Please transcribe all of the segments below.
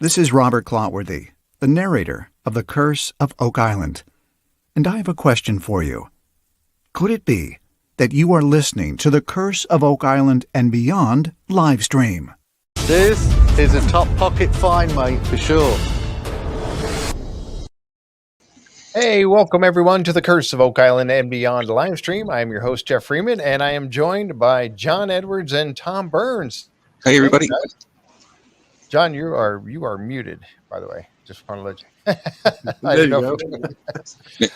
This is Robert Clotworthy, the narrator of The Curse of Oak Island, and I have a question for you. Could it be that you are listening to The Curse of Oak Island and Beyond live stream? This is a top pocket find, mate, for sure. Hey, welcome everyone to The Curse of Oak Island and Beyond live stream. I am your host, Jeff Freeman, and I am joined by John Edwards and Tom Burns. Hey, everybody. John, you are muted, by the way. Just want to let you. There you go.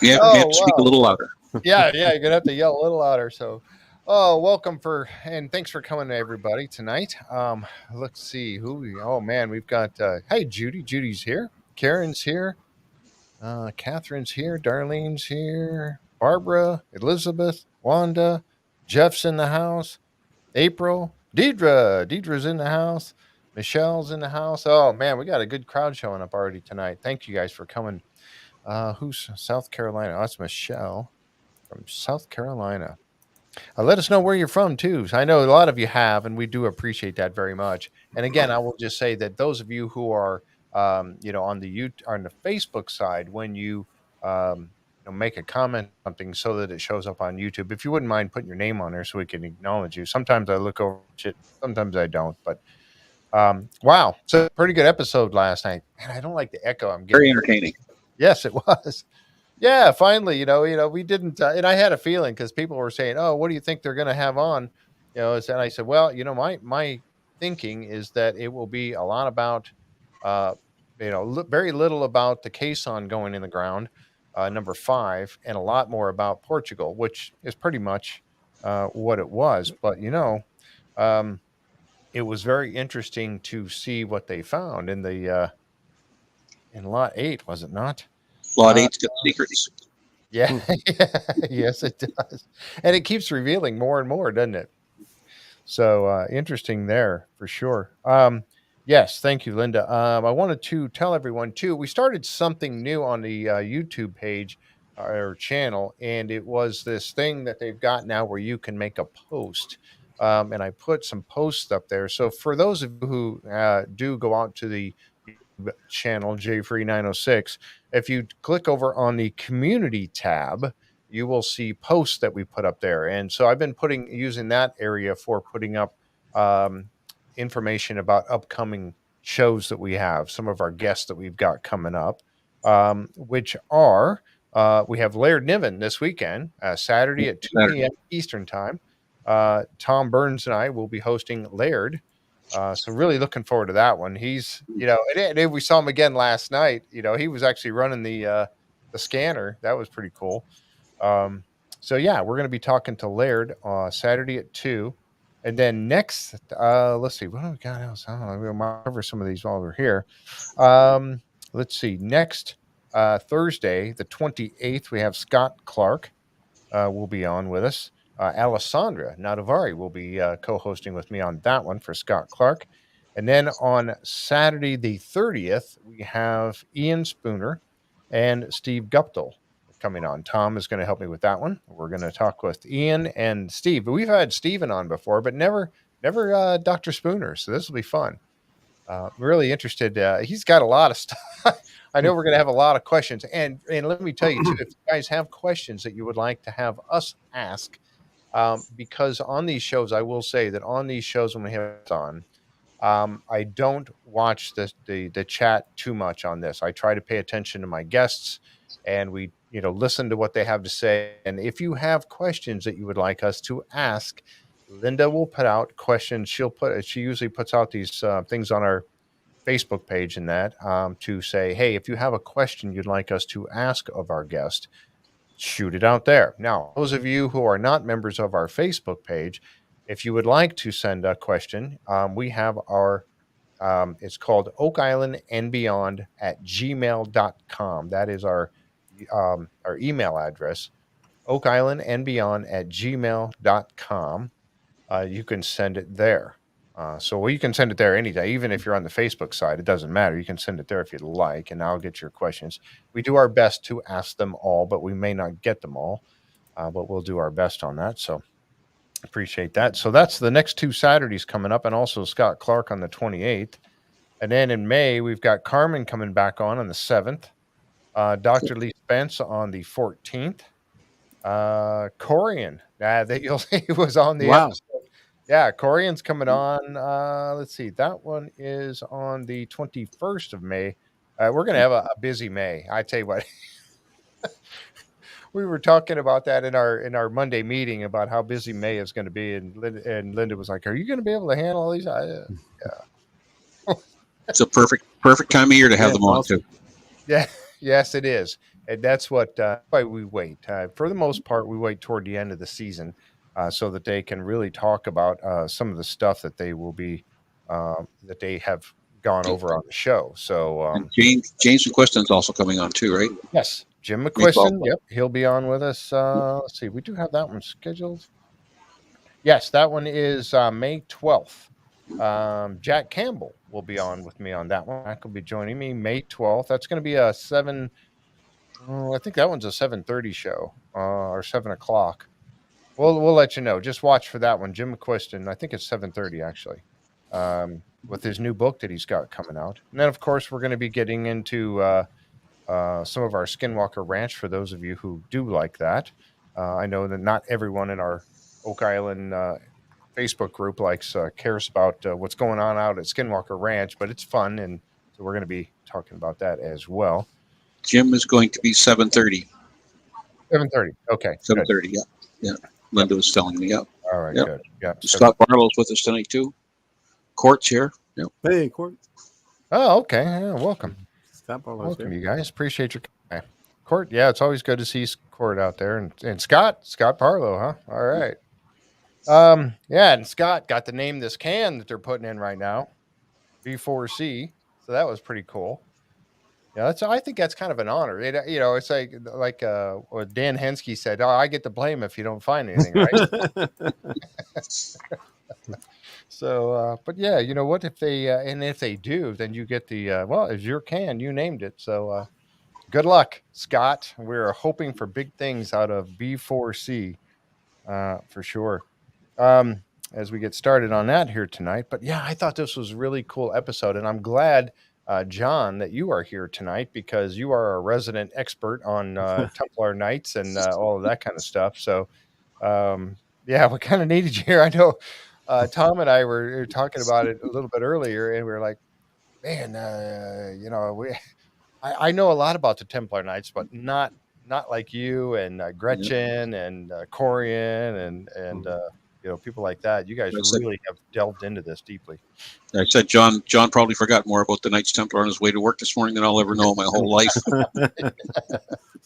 You have to speak a little louder. Yeah, you're gonna have to yell a little louder. So, welcome and thanks for coming to everybody tonight. Let's see we've got. Hey, Judy. Judy's here. Karen's here. Catherine's here. Darlene's here. Barbara, Elizabeth, Wanda, Jeff's in the house. April, Deidre's in the house. Michelle's in the house. Oh man, we got a good crowd showing up already tonight. Thank you guys for coming. Who's South Carolina? Oh, that's Michelle from South Carolina. Let us know where you're from too. I know a lot of you have, and we do appreciate that very much. And again, I will just say that those of you who are, on the Facebook side, when you make a comment on something so that it shows up on YouTube, if you wouldn't mind putting your name on there so we can acknowledge you. Sometimes I look over shit, sometimes I don't, but. Wow, so pretty good episode last night. Man, I don't like the echo I'm getting. Very entertaining. Yes, it was. Yeah, finally, we didn't, and I had a feeling because people were saying, "Oh, what do you think they're going to have on?" And I said, "Well, my thinking is that it will be a lot about, very little about the caisson going in the ground, number 5, and a lot more about Portugal, which is pretty much what it was. But it was very interesting to see what they found in the in lot 8, was it not? Lot 8's got secrets. Yeah, yes, it does, and it keeps revealing more and more, doesn't it? So interesting there for sure. Yes, thank you, Linda. I wanted to tell everyone too. We started something new on the YouTube page or channel, and it was this thing that they've got now where you can make a post. And I put some posts up there. So for those of you who do go out to the channel JFree906, if you click over on the community tab, you will see posts that we put up there. And so I've been using that area for putting up information about upcoming shows that we have, some of our guests that we've got coming up, which are we have Laird Niven this weekend, Saturday at 2 p.m. Eastern time. Tom Burns and I will be hosting Laird. So really looking forward to that one. He's, and we saw him again last night. He was actually running the scanner. That was pretty cool. So yeah, we're going to be talking to Laird Saturday at 2. And then next, let's see, what do we got else? I don't know. We'll cover some of these while we're here. Let's see. Next Thursday, the 28th, we have Scott Clark will be on with us. Alessandra Nadavari will be co-hosting with me on that one for Scott Clark. And then on Saturday, the 30th, we have Ian Spooner and Steve Guptill coming on. Tom is going to help me with that one. We're going to talk with Ian and Steve. We've had Steven on before, but never Dr. Spooner. So this will be fun. Really interested. He's got a lot of stuff. I know we're going to have a lot of questions. And let me tell you, too, if you guys have questions that you would like to have us ask, because on these shows, I will say that on these shows when we have it on, I don't watch the chat too much on this. I try to pay attention to my guests, and we listen to what they have to say. And if you have questions that you would like us to ask, Linda will put out questions. She usually puts out these things on our Facebook page and that to say, hey, if you have a question you'd like us to ask of our guest, shoot it out there. Now, those of you who are not members of our Facebook page, if you would like to send a question, we have our, it's called Oak Island and Beyond at gmail.com. That is our email address, Oak Island and Beyond at gmail.com. You can send it there. So you can send it there anytime, even if you're on the Facebook side, it doesn't matter. You can send it there if you'd like, and I'll get your questions. We do our best to ask them all, but we may not get them all, but we'll do our best on that. So appreciate that. So that's the next 2 Saturdays coming up, and also Scott Clark on the 28th. And then in May, we've got Carmen coming back on the 7th. Dr. Lee Spence on the 14th. Corjan, that you'll see was on the episode. Yeah, Corjan's coming on. Let's see, that one is on the 21st of May. We're gonna have a busy May. I tell you what, we were talking about that in our Monday meeting about how busy May is going to be, and Linda was like, "Are you going to be able to handle all these?" Yeah, It's a perfect time of year to have them on too. yeah, yes, it is, and that's why we wait. For the most part, we wait toward the end of the season so that they can really talk about some of the stuff that they will be that they have gone over on the show. So And James McQuiston's also coming on too, right? yes, Jim McQuiston. Yep, he'll be on with us. Let's see, we do have that one scheduled. Yes, that one is May 12th. Jack Campbell will be on with me on that one. Jack will be joining me May 12th. That's going to be a 7. I think that one's a 7:30 show or 7 o'clock. We'll let you know. Just watch for that one. Jim McQuiston. I think it's 7:30 actually. With his new book that he's got coming out. And then of course we're going to be getting into some of our Skinwalker Ranch for those of you who do like that. I know that not everyone in our Oak Island Facebook group cares about what's going on out at Skinwalker Ranch, but it's fun, and so we're going to be talking about that as well. Jim is going to be 7:30. 7:30. Okay. 7:30. Yeah. Linda was telling me. Yeah. All right. Yep. Good. Yeah. Scott Barlow's with us tonight too. Court's here. Yep. Hey, Court. Oh, okay. Yeah, welcome. Scott Barlow's Welcome, here. you guys. Appreciate your Court. Yeah, it's always good to see Court out there, and Scott Barlow, huh? All right. Yeah, and Scott got to name this can that they're putting in right now, B4C. So that was pretty cool. Yeah, I think that's kind of an honor. It's like what Dan Hensky said. Oh, I get to blame if you don't find anything, right? So, but yeah, you know what? If they do, then you get the it's your can. You named it. So, good luck, Scott. We're hoping for big things out of B4C, for sure. As we get started on that here tonight. But yeah, I thought this was a really cool episode, and I'm glad, John, that you are here tonight because you are a resident expert on Templar Knights and all of that kind of stuff. So, yeah, we kind of needed you here. I know Tom and I were talking about it a little bit earlier, and we were like, man, I know a lot about the Templar Knights, but not like you and Gretchen and Corjan and people like that. You guys really have delved into this deeply. I said John probably forgot more about the Knights Templar on his way to work this morning than I'll ever know in my whole life. There's a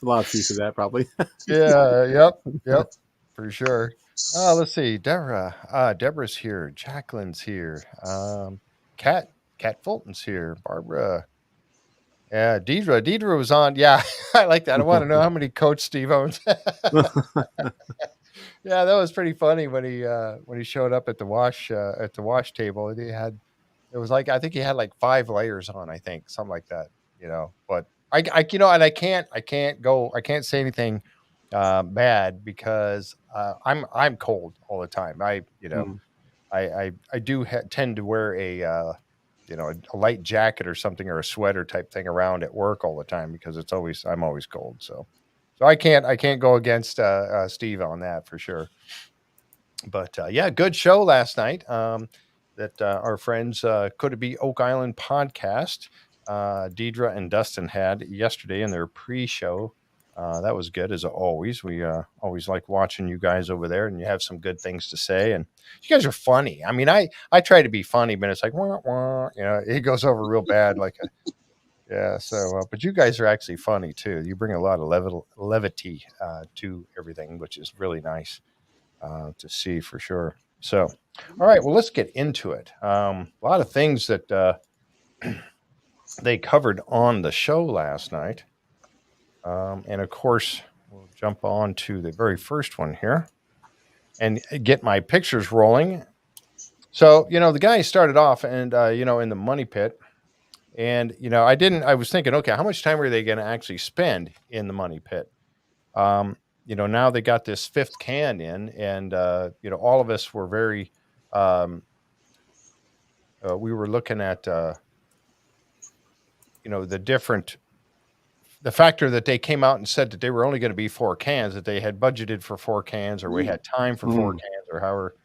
lot of truth to that, probably. Yeah. Yep. For sure. Let's see. Deborah's here. Jacqueline's here. Kat Fulton's here. Barbara. Yeah, Deidre was on. Yeah, I like that. I want to know how many Coach Steve owns. Yeah, that was pretty funny when he showed up at the wash table. And I think he had like 5 layers on. I think something like that. But and I can't say anything bad because I'm cold all the time. I do tend to wear a light jacket or something or a sweater type thing around at work all the time because I'm always cold. So I can't go against Steve on that for sure. But yeah, good show last night that our friends Could It Be Oak Island podcast, Deidre and Dustin had yesterday in their pre-show. That was good as always. We always like watching you guys over there, and you have some good things to say. And you guys are funny. I mean, I try to be funny, but it's like, wah, wah, it goes over real bad. Yeah. So, but you guys are actually funny too. You bring a lot of levity to everything, which is really nice to see for sure. So, all right. Well, let's get into it. A lot of things that they covered on the show last night. And of course, we'll jump on to the very first one here and get my pictures rolling. So, the guy started off and, in the money pit. And, I was thinking, okay, how much time are they going to actually spend in the money pit? Now they got this 5th can in and, all of us were very, we were looking at the factor that they came out and said that they were only going to be 4 cans, that they had budgeted for 4 cans, or we had time for 4 cans, or however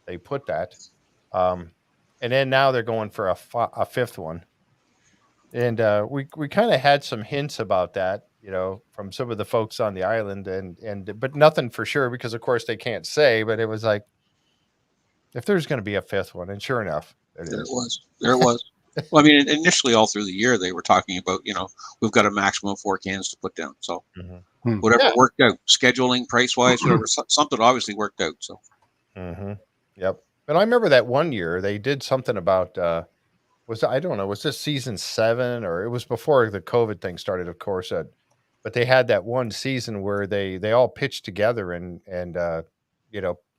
they put that. And then now they're going for a 5th one. And we kind of had some hints about that, from some of the folks on the island, but nothing for sure, because of course they can't say, but it was like, if there's going to be a 5th one, and sure enough, There it was. Well, I mean, initially all through the year, they were talking about, we've got a maximum of 4 cans to put down. So whatever worked out, scheduling, price-wise, whatever, something obviously worked out. So. Yep. But I remember that one year they did something about, I don't know, was this season 7, or it was before the COVID thing started, of course, but they had that one season where they all pitched together and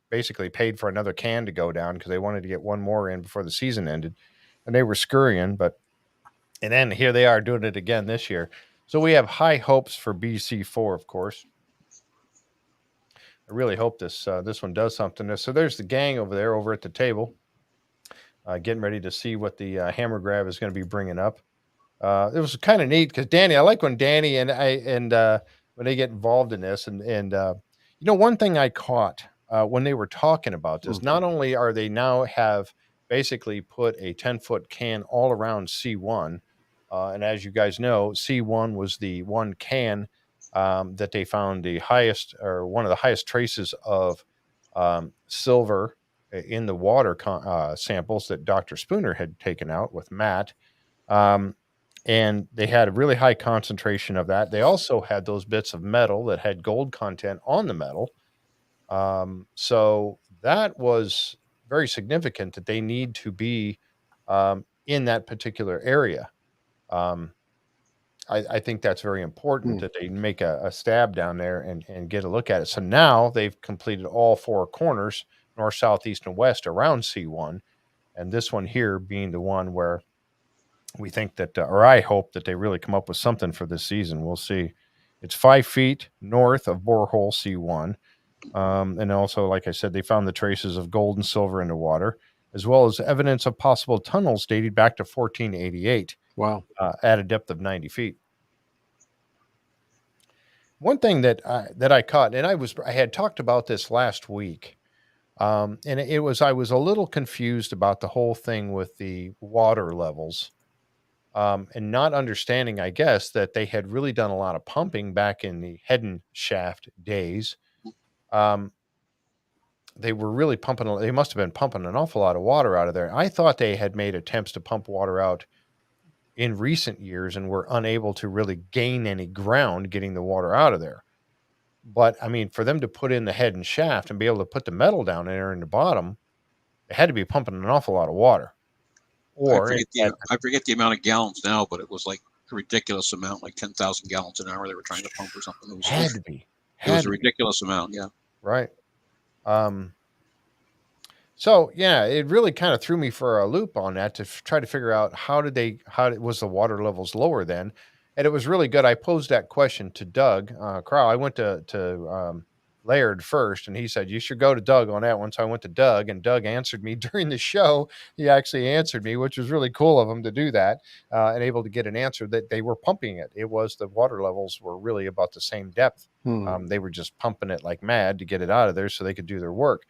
basically paid for another can to go down because they wanted to get one more in before the season ended. And they were scurrying, and then here they are doing it again this year. So we have high hopes for BC4, of course. I really hope this one does something. So there's the gang over at the table, getting ready to see what the hammer grab is going to be bringing up. It was kind of neat because I like when Danny and when they get involved in this, and one thing I caught when they were talking about this, not only are they now have basically put a 10-foot can all around C1. And as you guys know, C1 was the one can that they found the highest, or one of the highest traces of silver in the water samples that Dr. Spooner had taken out with Matt. And they had a really high concentration of that. They also had those bits of metal that had gold content on the metal. So that was very significant that they need to be in that particular area. I think that's very important that they make a stab down there and get a look at it. So now they've completed all 4 corners, north, south, east, and west around C1. And this one here being the one where we think that, or I hope that they really come up with something for this season. We'll see. It's 5 feet north of borehole C1. And also, like I said, they found the traces of gold and silver in the water, as well as evidence of possible tunnels dated back to 1488. Wow. At a depth of 90 feet. One thing that I caught, and I had talked about this last week, and I was a little confused about the whole thing with the water levels, and not understanding, I guess, that they had really done a lot of pumping back in the Head Shaft days. They were really pumping. They must have been pumping an awful lot of water out of there. I thought they had made attempts to pump water out in recent years and were unable to really gain any ground getting the water out of there. But I mean, for them to put in the head and shaft and be able to put the metal down there in the bottom, they had to be pumping an awful lot of water. Or I forget the amount of gallons now, but it was like a ridiculous amount, like 10,000 gallons an hour they were trying to pump or something. It was a ridiculous amount. Yeah. Right. So yeah, it really kind of threw me for a loop on that to try to figure out how was the water levels lower then? And it was really good. I posed that question to Doug Crow. I went to Laird first, and he said, you should go to Doug on that one. So I went to Doug, and Doug answered me during the show. He actually answered me, which was really cool of him to do that, and able to get an answer that they were pumping it. It was the water levels were really about the same depth. They were just pumping it like mad to get it out of there so they could do their work.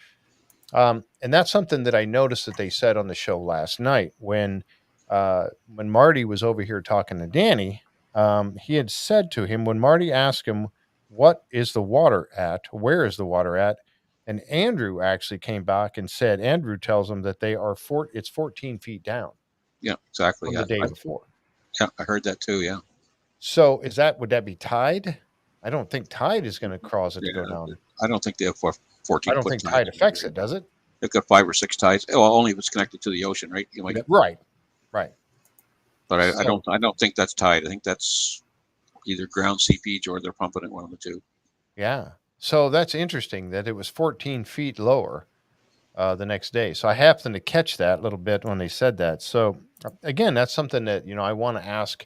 And that's something that I noticed that they said on the show last night when Marty was over here talking to Danny. He had said to him, when Marty asked him, what is the water at? Where is the water at? And Andrew actually came back and said, Andrew tells him that it's 14 feet down. Yeah, exactly. The day before. Yeah, I heard that too. Yeah. So would that be tide? I don't think tide is going to cause it to go down. I don't think they have 14. I don't think tide affects it, does it? They've got 5 or 6 tides. Well, only if it's connected to the ocean, right? Right. But I don't think that's tide. I think that's either ground seepage or they're pumping it, one of the two. Yeah. So that's interesting that it was 14 feet lower the next day. So I happened to catch that a little bit when they said that. So again, that's something that, I want to ask,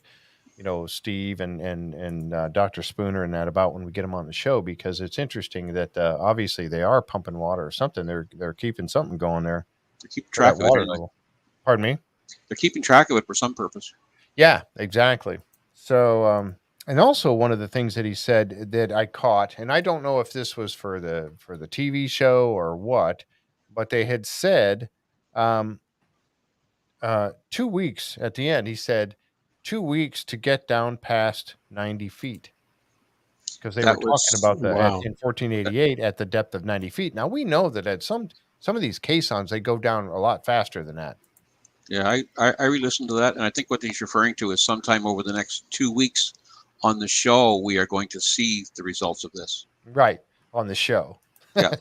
Steve and Dr. Spooner and that about when we get them on the show, because it's interesting that obviously they are pumping water or something. They're keeping something going there. They're keeping track of it. Pardon me? They're keeping track of it for some purpose. Yeah, exactly. So, and also one of the things that he said that I caught, and I don't know if this was for the TV show or what, but they had said, um, 2 weeks at the end. He said 2 weeks to get down past 90 feet because they were That talking was about Wow. in 1488 at the depth of 90 feet. Now we know that at some of these caissons they go down a lot faster than that. yeah. I re-listened to that, and I think what he's referring to is sometime over the next 2 weeks on the show we are going to see the results of this. Right, on the show. Yeah.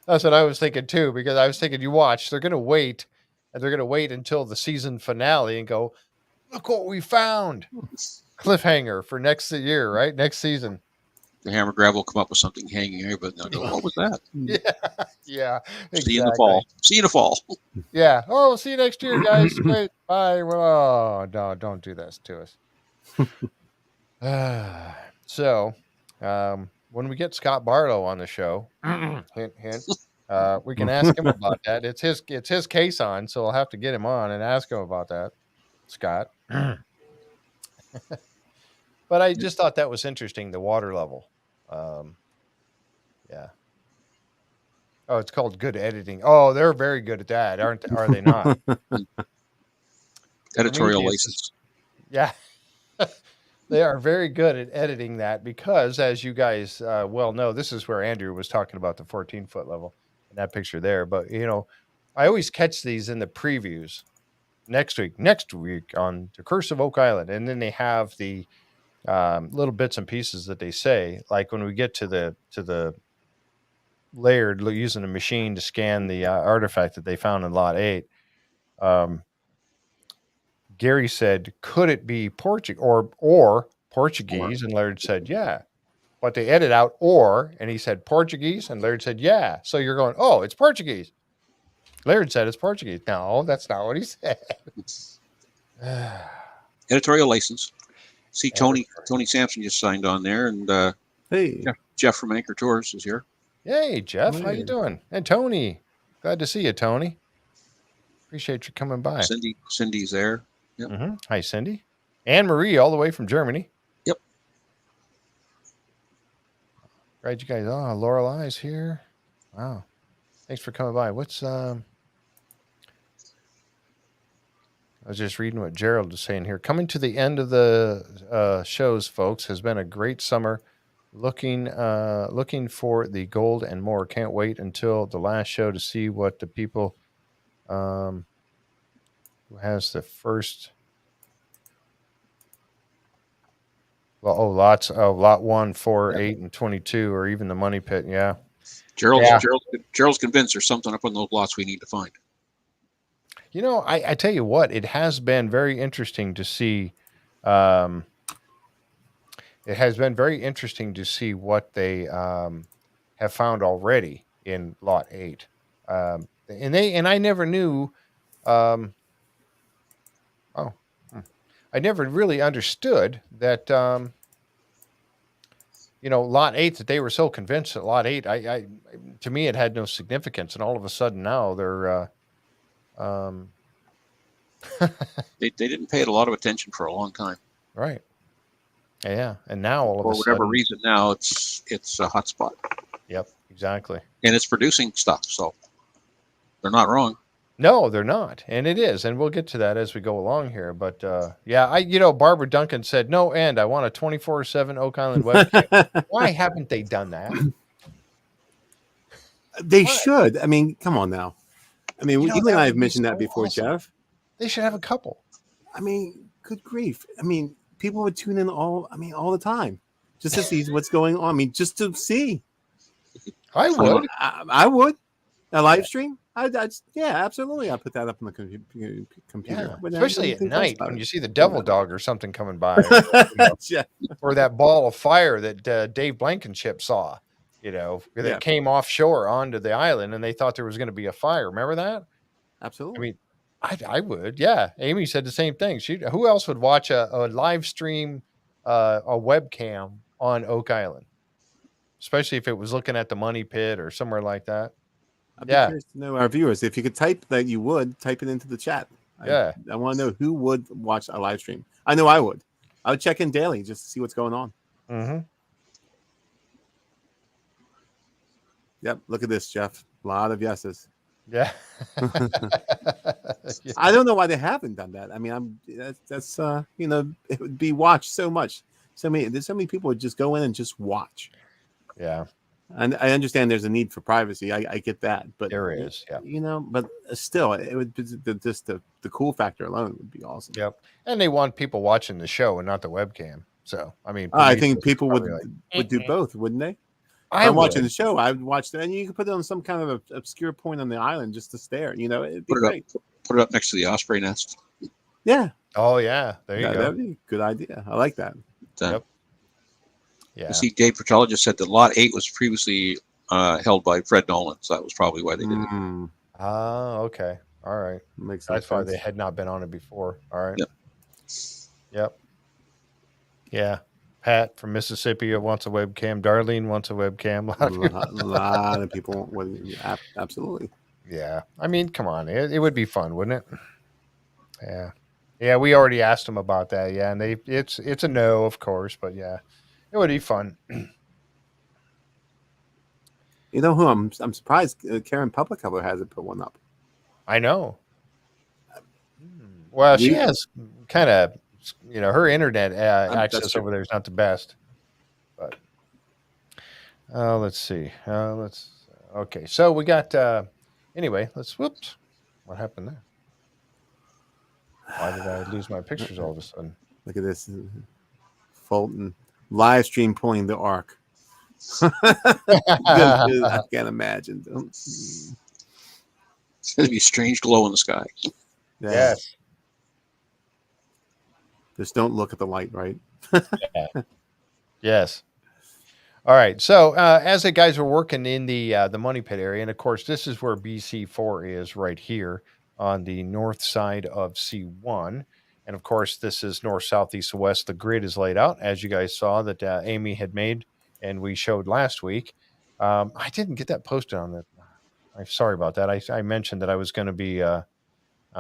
That's what I was thinking too, because I was thinking, you watch, they're going to wait, and they're going to wait until the season finale and go, look what we found. Cliffhanger for next year, right? Next season. The hammer grab will come up with something hanging here, but they'll go, what was that? Yeah, yeah, exactly. See you in the fall. See you in the fall. Yeah. Oh, see you next year, guys. Great. Bye. Well, oh, no, don't do this to us. So, when we get Scott Barlow on the show, hint, hint, we can ask him about that. It's his caisson, so I'll have to get him on and ask him about that, Scott. But I just thought that was interesting, the water level. Yeah. Oh, it's called good editing. Oh, they're very good at that, are they not? Editorial For me, it's license. yeah. They are very good at editing that because, as you guys well know, this is where Andrew was talking about the 14-foot level in that picture there. But, I always catch these in the previews next week on The Curse of Oak Island. And then they have the little bits and pieces that they say, like when we get to the layered using a machine to scan the artifact that they found in lot 8. Gary said, could it be Portuguese or Portuguese? And Laird said, yeah. But they edit out or, and he said Portuguese, and Laird said, yeah. So you're going, oh, it's Portuguese. Laird said it's Portuguese. No, that's not what he said. Editorial license. See, Tony Sampson just signed on there, and Hey. Jeff from Anchor Tours is here. Hey, Jeff, how you Hey. doing? And Tony, glad to see you, Tony. Appreciate you coming by. Cindy's there. Yep. Mm-hmm. Hi, Cindy. Anne Marie, all the way from Germany. Yep. Right, you guys. Oh, Lorelei's here. Wow. Thanks for coming by. What's I was just reading what Gerald was saying here. Coming to the end of the shows, folks, has been a great summer. Looking for the gold and more. Can't wait until the last show to see what the people who has the first. Well, lot 1, 4, 8, and 22, or even the money pit. Yeah. Gerald's convinced there's something up on those lots we need to find. I tell you what, it has been very interesting to see. It has been very interesting to see what they have found already in lot 8. And I never knew. I never really understood that. Lot 8, that they were so convinced that lot 8. I to me, it had no significance, and all of a sudden now they're. They didn't pay it a lot of attention for a long time. Right. Yeah, and now all of For a whatever sudden, reason, now it's a hot spot. Yep, exactly. And it's producing stuff, so they're not wrong. No, they're not, and it is, and we'll get to that as we go along here. But Barbara Duncan said, "No end. I want a 24/7 Oak Island webcam." Why haven't they done that? They should. I mean, come on now. I mean, you and that I would have be mentioned so that before, awesome. Jeff. They should have a couple. I mean, good grief. I mean, people would tune in all the time just to see what's going on. I mean, just to see. I would. I would. A live stream? Yeah, absolutely. I'd put that up on the computer. Yeah, But I especially don't at think night about when it. you see the devil dog or something coming by, Yeah. or that ball of fire that Dave Blankenship saw. That came offshore onto the island, and they thought there was going to be a fire. Remember that? Absolutely. I mean, I would. Yeah. Amy said the same thing. Who else would watch a live stream, a webcam on Oak Island, especially if it was looking at the money pit or somewhere like that? I'd be curious to know our viewers. If you could type that, you would type it into the chat. Yeah. I want to know who would watch a live stream. I know I would. I would check in daily just to see what's going on. Mm-hmm. Yep. Look at this, Jeff. A lot of yeses. Yeah. I don't know why they haven't done that. I mean, that's it would be watched so much. There's so many people would just go in and just watch. Yeah. And I understand there's a need for privacy. I get that, but There is. Yeah. But still, it would be just the cool factor alone would be awesome. Yep. And they want people watching the show and not the webcam. So, I mean, I think people would like, do both, wouldn't they? I'm watching the show. I would watch that, and you could put it on some kind of obscure point on the island just to stare. It'd be great. Put it up next to the osprey nest. Yeah. Oh yeah, there you go. That'd be a good idea. I like that. Yep. Yeah. You see, Dave Petrella just said that Lot 8 was previously held by Fred Nolan, so that was probably why they did it. Oh, okay. All right. Makes That's sense. why they had not been on it before. All right. Yep. Yeah. Pat from Mississippi wants a webcam. Darlene wants a webcam. A lot of people would. Absolutely. Yeah. I mean, come on. It would be fun, wouldn't it? Yeah. Yeah, we already asked them about that. Yeah, and it's a no, of course, but yeah, it would be fun. You know who I'm surprised Karen Publicover hasn't put one up. I know. Well, she has kind of, her internet access over there is not the best. But let's see. Okay, so we got. Anyway, whoops. What happened there? Why did I lose my pictures all of a sudden? Look at this. Fulton live stream pulling the arc. I can't imagine. It's going to be a strange glow in the sky. Yeah. Yes. Just don't look at the light, right? Yeah. Yes. All right. So as the guys are working in the money pit area, and of course, this is where BC4 is right here on the north side of C1. And of course, this is north, south, east, and west. The grid is laid out, as you guys saw that Amy had made and we showed last week. I didn't get that posted on the. I'm sorry about that. I mentioned that I was going to be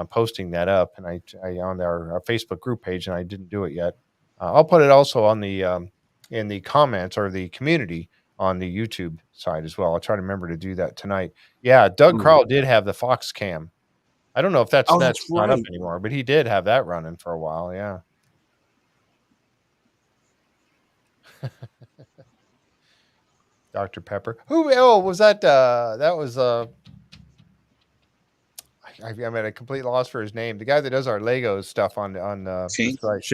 posting that up, and I on our Facebook group page, and I didn't do it yet. I'll put it also on the in the comments or the community on the YouTube side as well. I'll try to remember to do that tonight. Yeah, Doug Crowell did have the Fox Cam. I don't know if that's not up anymore, but he did have that running for a while. Yeah. Dr. Pepper. Who? Oh, was that? That was. I'm at a complete loss for his name. The guy that does our Legos stuff on Shane Ross.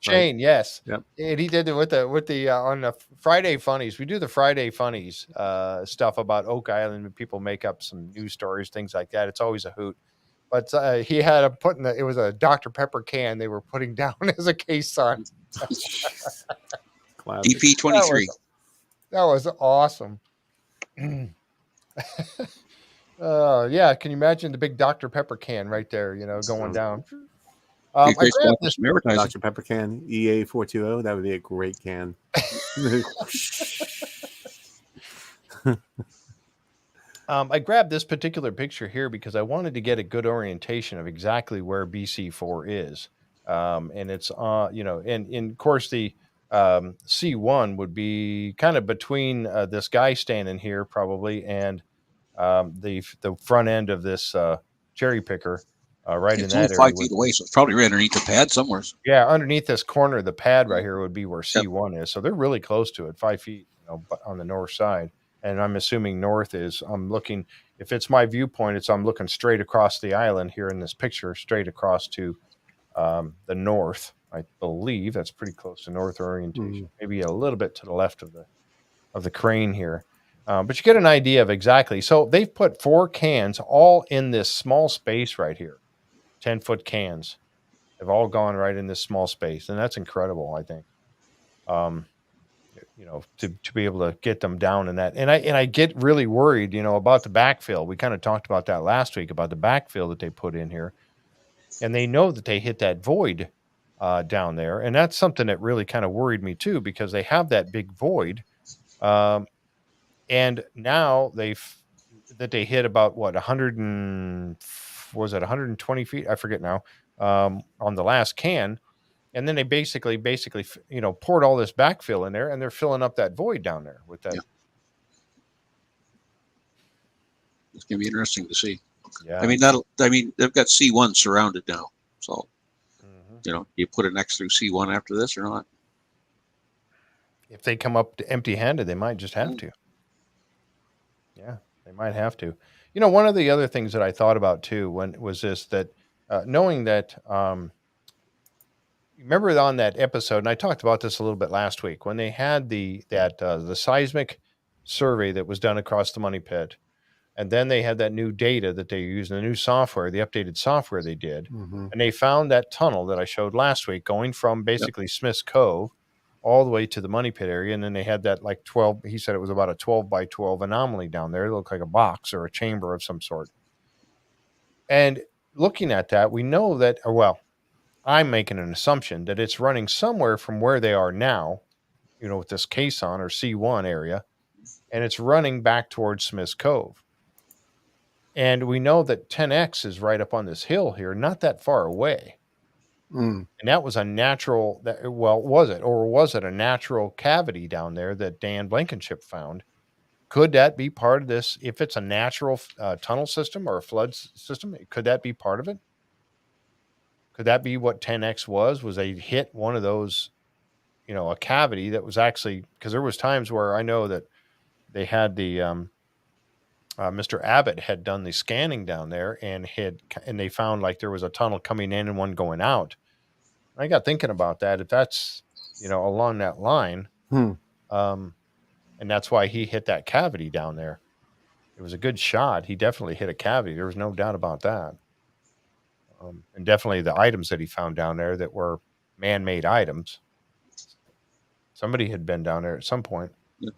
Shane, right? Yes. Yep. And he did it with the on the Friday Funnies. We do the Friday Funnies stuff about Oak Island, and people make up some news stories, things like that. It's always a hoot. But he had it was a Dr. Pepper can they were putting down as a caisson. DP23. That was awesome. Yeah, can you imagine the big Dr. Pepper can right there, going down? I grabbed this Dr. Pepper can, EA420. That would be a great can. I grabbed this particular picture here because I wanted to get a good orientation of exactly where BC4 is. And it's, and of course the C1 would be kind of between this guy standing here probably and the front end of this cherry picker right in that area. It's only 5 feet away, so it's probably right underneath the pad somewhere. Yeah, underneath this corner of the pad right here would be where C1 is. So they're really close to it, 5 feet on the north side. And I'm assuming north is, I'm looking, if it's my viewpoint, I'm looking straight across the island here in this picture, straight across to the north. I believe that's pretty close to north orientation, maybe a little bit to the left of the crane here. But you get an idea of exactly. So they've put 4 cans all in this small space right here, 10-foot cans. They've all gone right in this small space. And that's incredible, I think. To be able to get them down in that. And I get really worried, about the backfill. We kind of talked about that last week, about the backfill that they put in here. And they know that they hit that void down there. And that's something that really kind of worried me too, because they have that big void. And now they hit about 140 was it 120 feet? I forget now. On the last can, and then they basically, poured all this backfill in there, and they're filling up that void down there with that. Yeah. It's gonna be interesting to see. Yeah. I mean, they've got C1 surrounded now, so you put an X through C1 after this or not? If they come up empty-handed, they might just have to. Yeah, they might have to. One of the other things that I thought about too was this, that knowing that, remember on that episode, and I talked about this a little bit last week, when they had the seismic survey that was done across the money pit, and then they had that new data that they used, the new software, the updated software they did, and they found that tunnel that I showed last week going from basically Smith's Cove all the way to the money pit area. And then they had that 12, he said it was about a 12 by 12 anomaly down there. It looked like a box or a chamber of some sort. And looking at that, we know that, I'm making an assumption that it's running somewhere from where they are now, with this caisson or C1 area, and it's running back towards Smith's Cove. And we know that 10X is right up on this hill here, not that far away. And that was a natural, was it a natural cavity down there that Dan Blankenship found? Could that be part of this? If it's a natural tunnel system or a flood system, could that be part of it? Could that be what 10X was they hit one of those, a cavity that was actually, because there was times where I know that they had the, Mr. Abbott had done the scanning down there and they found there was a tunnel coming in and one going out. I got thinking about that. If that's, along that line, and that's why he hit that cavity down there. It was a good shot. He definitely hit a cavity. There was no doubt about that. And definitely the items that he found down there that were man-made items. Somebody had been down there at some point. Yeah.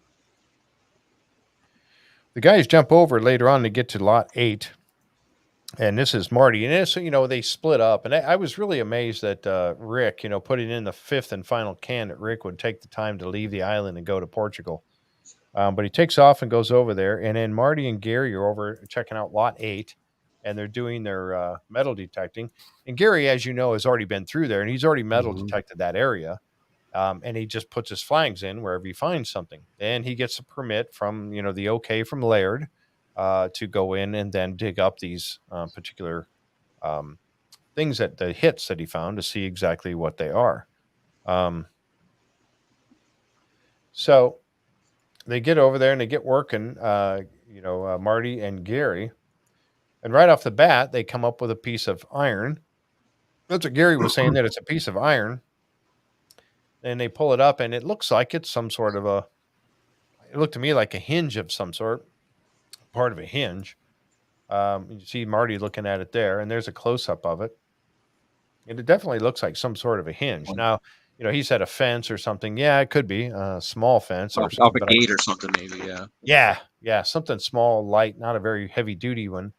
The guys jump over later on to get to lot 8. And this is Marty. And this, they split up. And I was really amazed that Rick, putting in the 5th and final can, that Rick would take the time to leave the island and go to Portugal. But he takes off and goes over there. And then Marty and Gary are over checking out lot 8. And they're doing their metal detecting. And Gary, as you know, has already been through there. And he's already metal detected that area. And he just puts his flags in wherever he finds something. And he gets a permit from, the okay from Laird to go in and then dig up these particular things, that the hits that he found, to see exactly what they are. So they get over there and they get working, Marty and Gary. And right off the bat, they come up with a piece of iron. That's what Gary was saying, that it's a piece of iron. And they pull it up, and it looks like it's some sort of it looked to me like a hinge of some sort, part of a hinge. You see Marty looking at it there, and there's a close-up of it. And it definitely looks like some sort of a hinge. Now, he said a fence or something. Yeah, it could be a small fence. Or something. Off a gate or something, maybe, yeah. Yeah, something small, light, not a very heavy-duty one,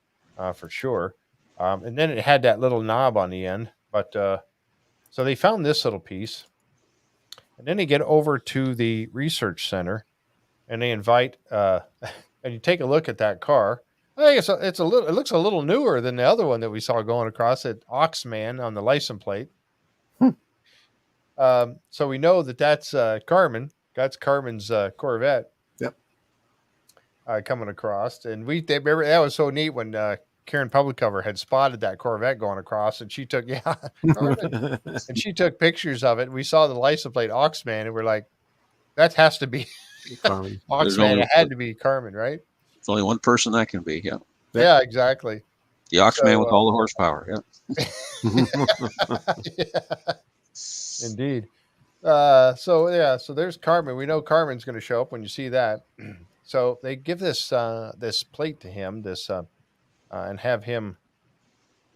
for sure. And then it had that little knob on the end. But so they found this little piece. And then they get over to the research center, and they invite, and you take a look at that car. I think it looks a little newer than the other one that we saw going across at Oxman on the license plate. So we know that's Carmen. That's Carmen's Corvette. Yep. Coming across, and remember that was so neat when Karen Publicover had spotted that Corvette going across, and she took and she took pictures of it. We saw the license plate Oxman, and we're like, that has to be Carmen. Oxman. It had to be Carmen, right? It's only one person that can be. Yeah. Yeah, exactly. The Oxman with all the horsepower. Yeah. Yeah. Indeed. So there's Carmen. We know Carmen's going to show up when you see that. So they give this plate to him, and have him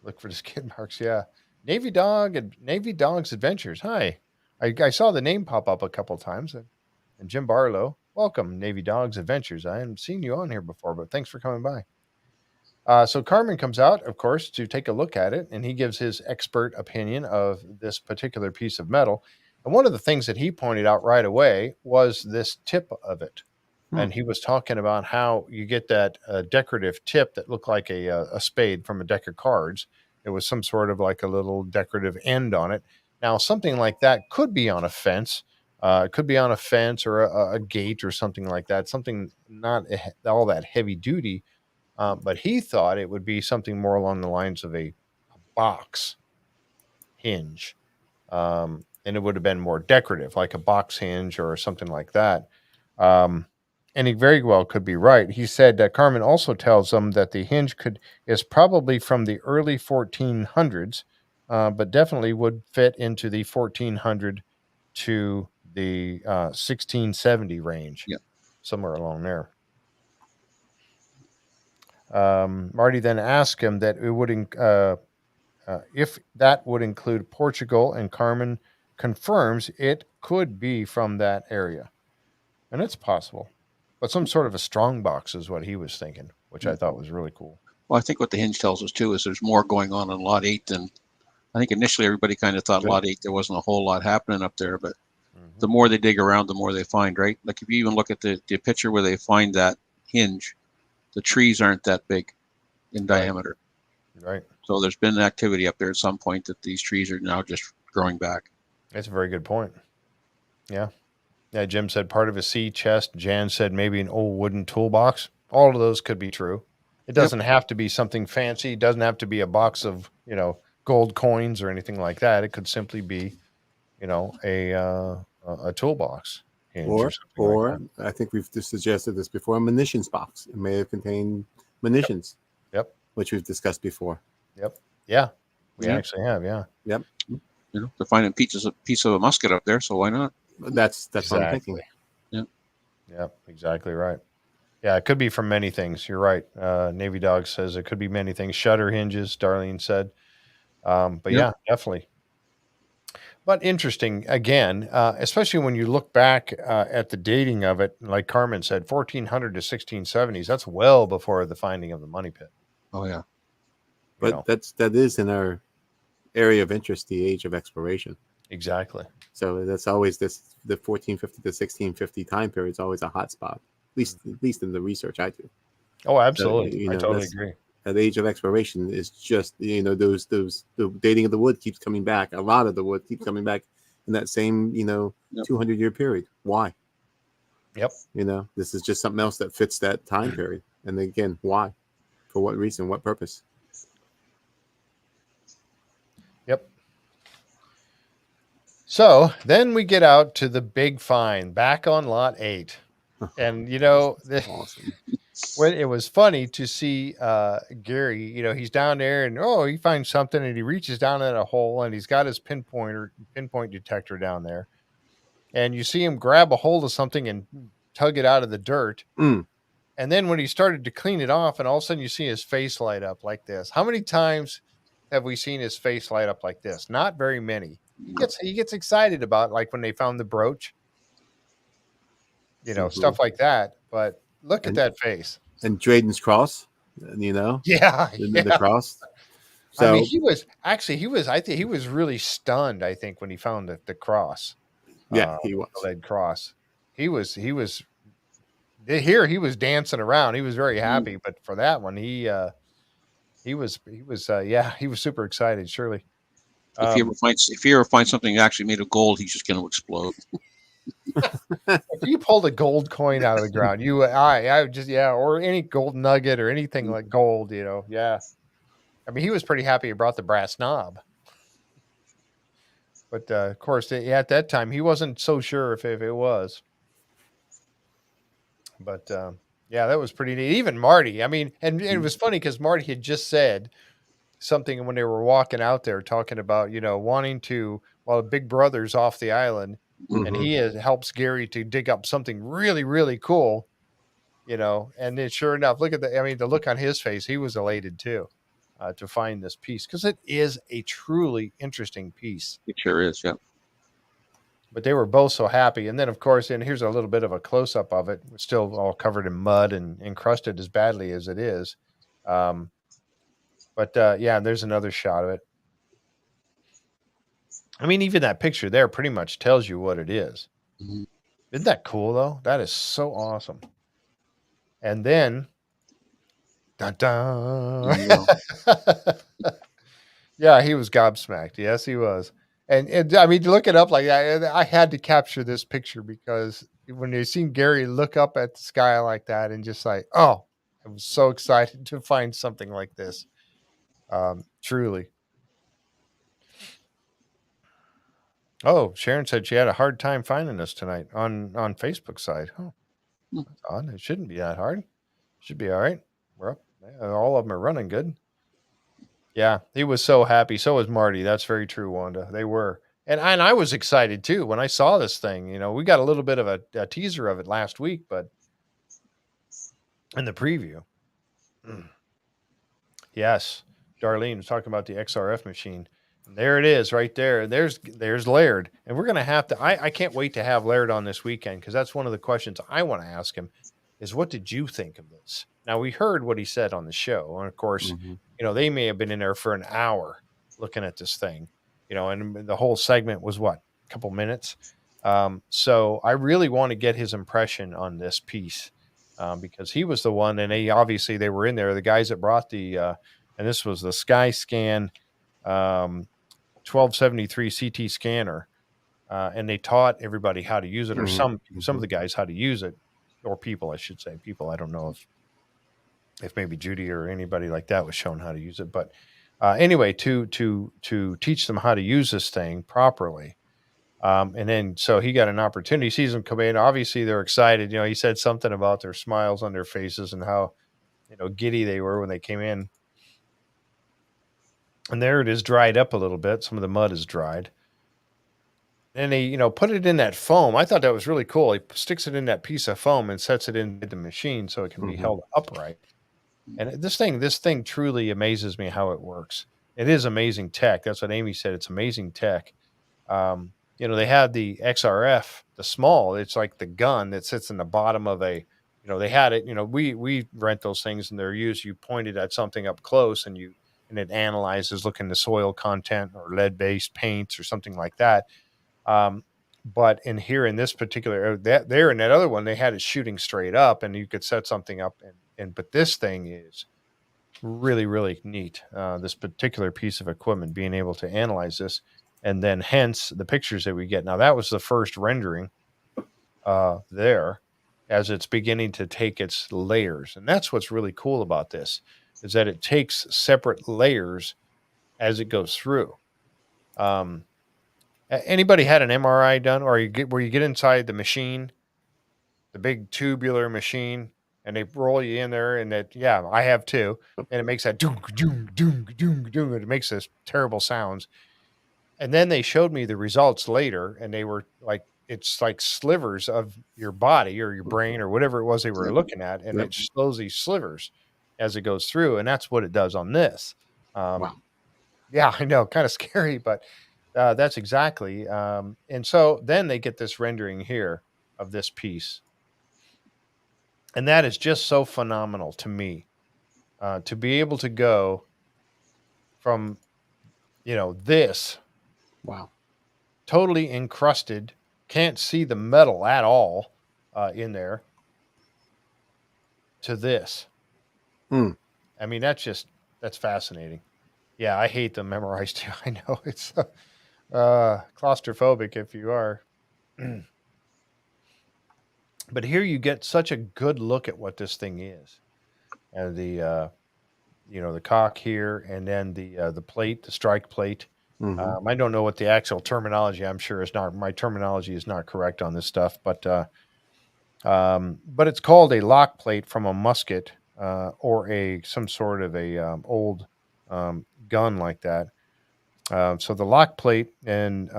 look for the skid marks. Yeah. Navy Dog's Adventures. Hi. I saw the name pop up a couple times. And Jim Barlow, welcome, Navy Dog's Adventures. I haven't seen you on here before, but thanks for coming by. So Carmen comes out, of course, to take a look at it, and he gives his expert opinion of this particular piece of metal. And one of the things that he pointed out right away was this tip of it. And he was talking about how you get that decorative tip that looked like a spade from a deck of cards. It was some sort of like a little decorative end on it. Now, something like that could be on a fence. It could be on a fence or a gate or something like that. Something not all that heavy duty. But he thought it would be something more along the lines of a box hinge. And it would have been more decorative, like a box hinge or something like that. And he very well could be right. He said that Carmen also tells them that the hinge is probably from the early 1400s, but definitely would fit into the 1400 to the 1670 range, Yeah. somewhere along there. Marty then asked him that it would if that would include Portugal, and Carmen confirms it could be from that area. And it's possible. But some sort of a strong box is what he was thinking, which I thought was really cool. Well, I think what the hinge tells us too is there's more going on in Lot 8 than I think initially everybody kind of thought. Lot 8 there wasn't a whole lot happening up there, but the more they dig around, the more they find, right? Like if you even look at the picture where they find that hinge, the trees aren't that big in diameter. Right. So there's been activity up there at some point that these trees are now just growing back. That's a very good point. Yeah. Yeah, Jim said part of a sea chest. Jan said maybe an old wooden toolbox. All of those could be true. It doesn't have to be something fancy. It doesn't have to be a box of, gold coins or anything like that. It could simply be, a toolbox. Or I think we've just suggested this before, a munitions box. It may have contained munitions. Yep. Which we've discussed before. Yep. Yeah. We actually have, yeah. Yep. They're finding piece of a musket up there, so why not? That's what I'm thinking. Yeah. Yep, exactly right. Yeah, it could be from many things. You're right. Navy Dog says it could be many things. Shutter hinges, Darlene said. But yeah, definitely. But interesting, again, especially when you look back at the dating of it, like Carmen said, 1400 to 1670s. That's well before the finding of the money pit. Oh, yeah. But that is in our area of interest, the age of exploration. Exactly. So that's always the 1450 to 1650 time period is always a hot spot, at least in the research I do. Oh, absolutely. So, I totally agree. The age of exploration is just, the dating of the wood keeps coming back. A lot of the wood keeps coming back in that same, 200-year period. Why? Yep. This is just something else that fits that time period. And again, why? For what reason? What purpose? Yep. So then we get out to the big find back on Lot 8. And, awesome. When it was funny to see Gary, he's down there and he finds something and he reaches down in a hole and he's got his pinpoint detector down there. And you see him grab a hold of something and tug it out of the dirt. And then when he started to clean it off, and all of a sudden you see his face light up like this. How many times have we seen his face light up like this? Not very many. He gets excited about, like, when they found the brooch, stuff like that. But look at that face. And Drayden's cross, Yeah. The cross. So, I mean, I think he was really stunned, I think, when he found the cross. Yeah, he was. The lead cross. He was dancing around. He was very happy, but for that one, he was super excited, surely. If he ever finds something actually made of gold, he's just going to explode. If you pulled a gold coin out of the ground, I would just, or any gold nugget or anything like gold, yeah. I mean, he was pretty happy he brought the brass knob. But, of course, at that time, he wasn't so sure if it was. But, that was pretty neat. Even Marty, I mean, and it was funny because Marty had just said something when they were walking out there talking about, wanting to, while Big Brother's off the island, and he helps Gary to dig up something really, really cool, and then sure enough, the look on his face, he was elated too, to find this piece, because it is a truly interesting piece. It sure is, yeah. But they were both so happy. And then, of course, and here's a little bit of a close-up of it. It's still all covered in mud and encrusted as badly as it is. There's another shot of it. I mean, even that picture there pretty much tells you what it is. Mm-hmm. Isn't that cool, though? That is so awesome. And then, dun, dun. Yeah, he was gobsmacked. Yes, he was. And I mean, to look it up like that, I had to capture this picture because when you seen Gary look up at the sky like that and just like, oh, I was so excited to find something like this. Truly. Oh, Sharon said she had a hard time finding us tonight on Facebook side. Oh, that's odd. It shouldn't be that hard. Should be all right. We're up. Yeah, all of them are running good. Yeah, he was so happy. So was Marty. That's very true, Wanda. They were. And I was excited too when I saw this thing. You know, we got a little bit of a teaser of it last week, but in the preview. Yes. Darlene was talking about the XRF machine. And there it is right there. There's Laird. And we're going to have to, I can't wait to have Laird on this weekend because that's one of the questions I want to ask him is what did you think of this? Now, we heard what he said on the show. And of course, you know, they may have been in there for an hour looking at this thing, you know, and the whole segment was what, a couple minutes. So I really want to get his impression on this piece because he was the one, and they were in there, the guys that brought the, and this was the SkyScan 1273 CT scanner, and they taught everybody how to use it, or some of the guys how to use it, or people, I should say, people. I don't know if maybe Judy or anybody like that was shown how to use it, but anyway, to teach them how to use this thing properly. And then so he got an opportunity. He sees them come in. Obviously, they're excited. You know, he said something about their smiles on their faces and how, you know, giddy they were when they came in. And there it is, dried up a little bit. Some of the mud is dried. And they, you know, put it in that foam. I thought that was really cool. He sticks it in that piece of foam and sets it in the machine so it can be held upright. And this thing truly amazes me how it works. It is amazing tech. That's what Amy said. It's amazing tech. You know, they had the XRF, the small. It's like the gun that sits in the bottom of a. You know, they had it. You know, we rent those things and they're used. You point it at something up close and it analyzes, looking the soil content or lead-based paints or something like that. But in this particular, there in that other one, they had it shooting straight up, and you could set something up. But this thing is really, really neat. This particular piece of equipment, being able to analyze this, and then hence the pictures that we get. Now that was the first rendering there, as it's beginning to take its layers, and that's what's really cool about this. Is that it takes separate layers as it goes through. Anybody had an MRI done, or where you get inside the machine, the big tubular machine, and they roll you in there, and I have too, and it makes that doom, doom, doom, doom, doom, and it makes this terrible sounds. And then they showed me the results later, and they were like, it's like slivers of your body or your brain or whatever it was they were looking at, and it shows these slivers as it goes through, and that's what it does on this. Wow. Yeah, I know, kind of scary, but that's exactly. And so then they get this rendering here of this piece, and that is just so phenomenal to me, to be able to go from, you know, this, wow, totally encrusted, can't see the metal at all in there, to this. I mean, that's fascinating. Yeah, I hate them memorized too. I know it's claustrophobic if you are. But here you get such a good look at what this thing is, and the the cock here, and then the plate, the strike plate. I don't know what the actual terminology. I'm sure my terminology is not correct on this stuff, but it's called a lock plate from a musket or some sort of a old gun like that. So the lock plate, and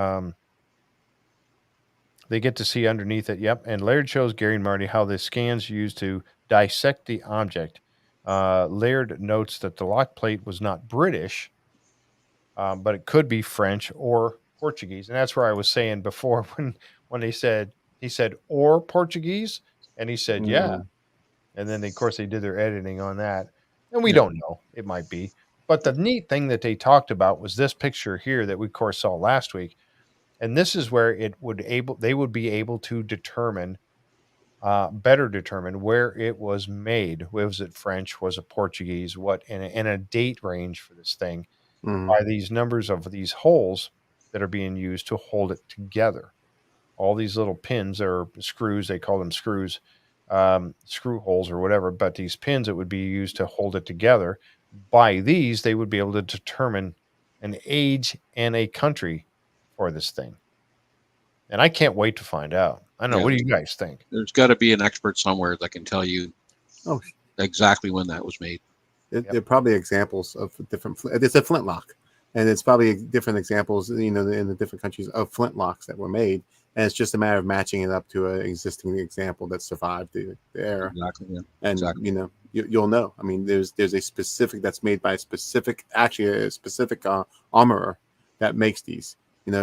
they get to see underneath it. Yep. And Laird shows Gary and Marty how the scans used to dissect the object. Laird notes that the lock plate was not British, but it could be French or Portuguese. And that's where I was saying before when he said or Portuguese, and he said, yeah. And then, of course, they did their editing on that. And we don't know. It might be. But the neat thing that they talked about was this picture here that we, of course, saw last week. And this is where they would be able to determine better determine where it was made. Was it French? Was it Portuguese? What and a date range for this thing by these numbers of these holes that are being used to hold it together. All these little pins or screws, they call them screws, screw holes or whatever, but these pins that would be used to hold it together, by these, they would be able to determine an age and a country for this thing. And I can't wait to find out. I don't know. What do you guys think? There's got to be an expert somewhere that can tell you exactly when that was made. They're probably examples of different. It's a flintlock, and it's probably different examples, in the different countries of flintlocks that were made, and it's just a matter of matching it up to an existing example that survived the era. Exactly. Yeah. And you'll know. I mean, there's a specific that's made by a specific armorer that makes these.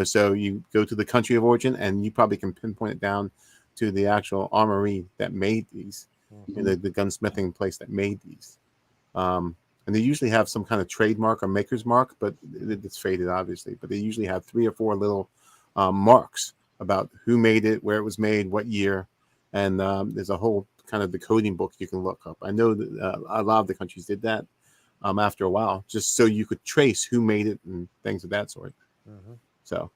So you go to the country of origin, and you probably can pinpoint it down to the actual armory that made these, the gunsmithing place that made these. And they usually have some kind of trademark or maker's mark, but it's faded, obviously. But they usually have 3 or 4 little marks about who made it, where it was made, what year. And there's a whole kind of decoding book you can look up. I know that a lot of the countries did that after a while, just so you could trace who made it and things of that sort. So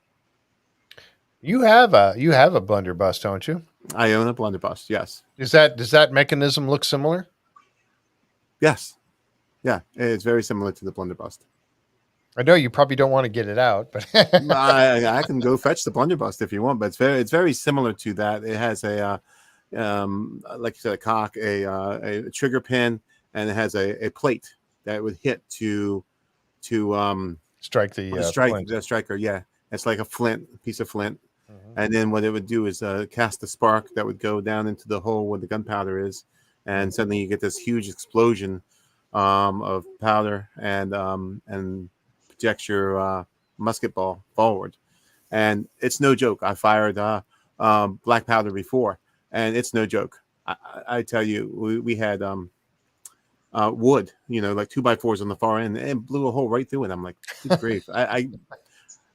you have a blunderbuss, don't you? I own a blunderbuss. Yes. Does that mechanism look similar? Yes. Yeah, it's very similar to the blunderbuss. I know you probably don't want to get it out, but I can go fetch the blunderbuss if you want. But it's very similar to that. It has a like you said, a cock, a trigger pin, and it has a plate that would hit to strike the striker. Yeah, it's like a piece of flint. And then what it would do is cast a spark that would go down into the hole where the gunpowder is, and suddenly you get this huge explosion of powder and projects your musket ball forward. And it's no joke. I fired black powder before, and it's no joke. I tell you, we had wood, like 2x4s on the far end, and blew a hole right through it. I'm like, good grief.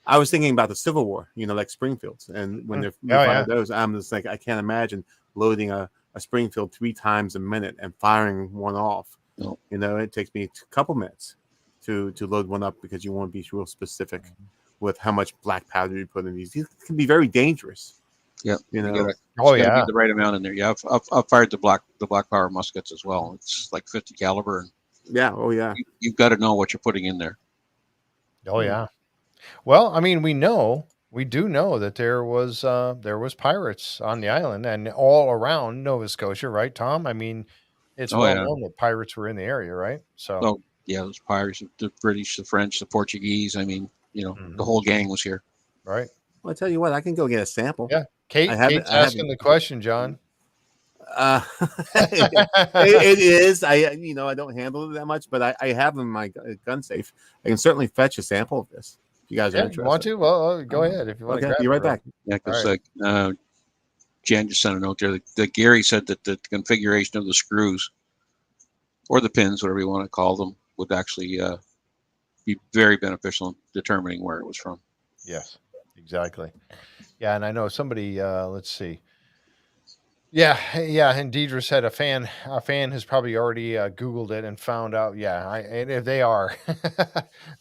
I was thinking about the Civil War, like Springfields, and when they're firing those, I'm just like, I can't imagine loading a Springfield 3 times a minute and firing one off. No. It takes me a couple minutes to load one up, because you want to be real specific with how much black powder you put in these. These can be very dangerous. Yeah, the right amount in there. Yeah, I've fired the black powder muskets as well. It's like 50 caliber. And you've got to know what you're putting in there. Oh yeah. Well, I mean, we do know that there was pirates on the island and all around Nova Scotia, right, Tom? I mean, it's known that pirates were in the area, right? So those pirates, the British, the French, the Portuguese. I mean, the whole gang was here. Right. Well, I tell you what, I can go get a sample. Yeah. Kate's asking the question, John. It is. I don't handle it that much, but I have in my gun safe. I can certainly fetch a sample of this. You guys are interested? You want to? Well, go ahead if you want to. Okay, be right back. Yeah, because Jan just sent a note there that Gary said that the configuration of the screws or the pins, whatever you want to call them, would actually be very beneficial in determining where it was from. Yes, exactly. Yeah, and I know somebody. Let's see. Yeah, and Deidre said a fan has probably already Googled it and found out. Yeah, and if they are,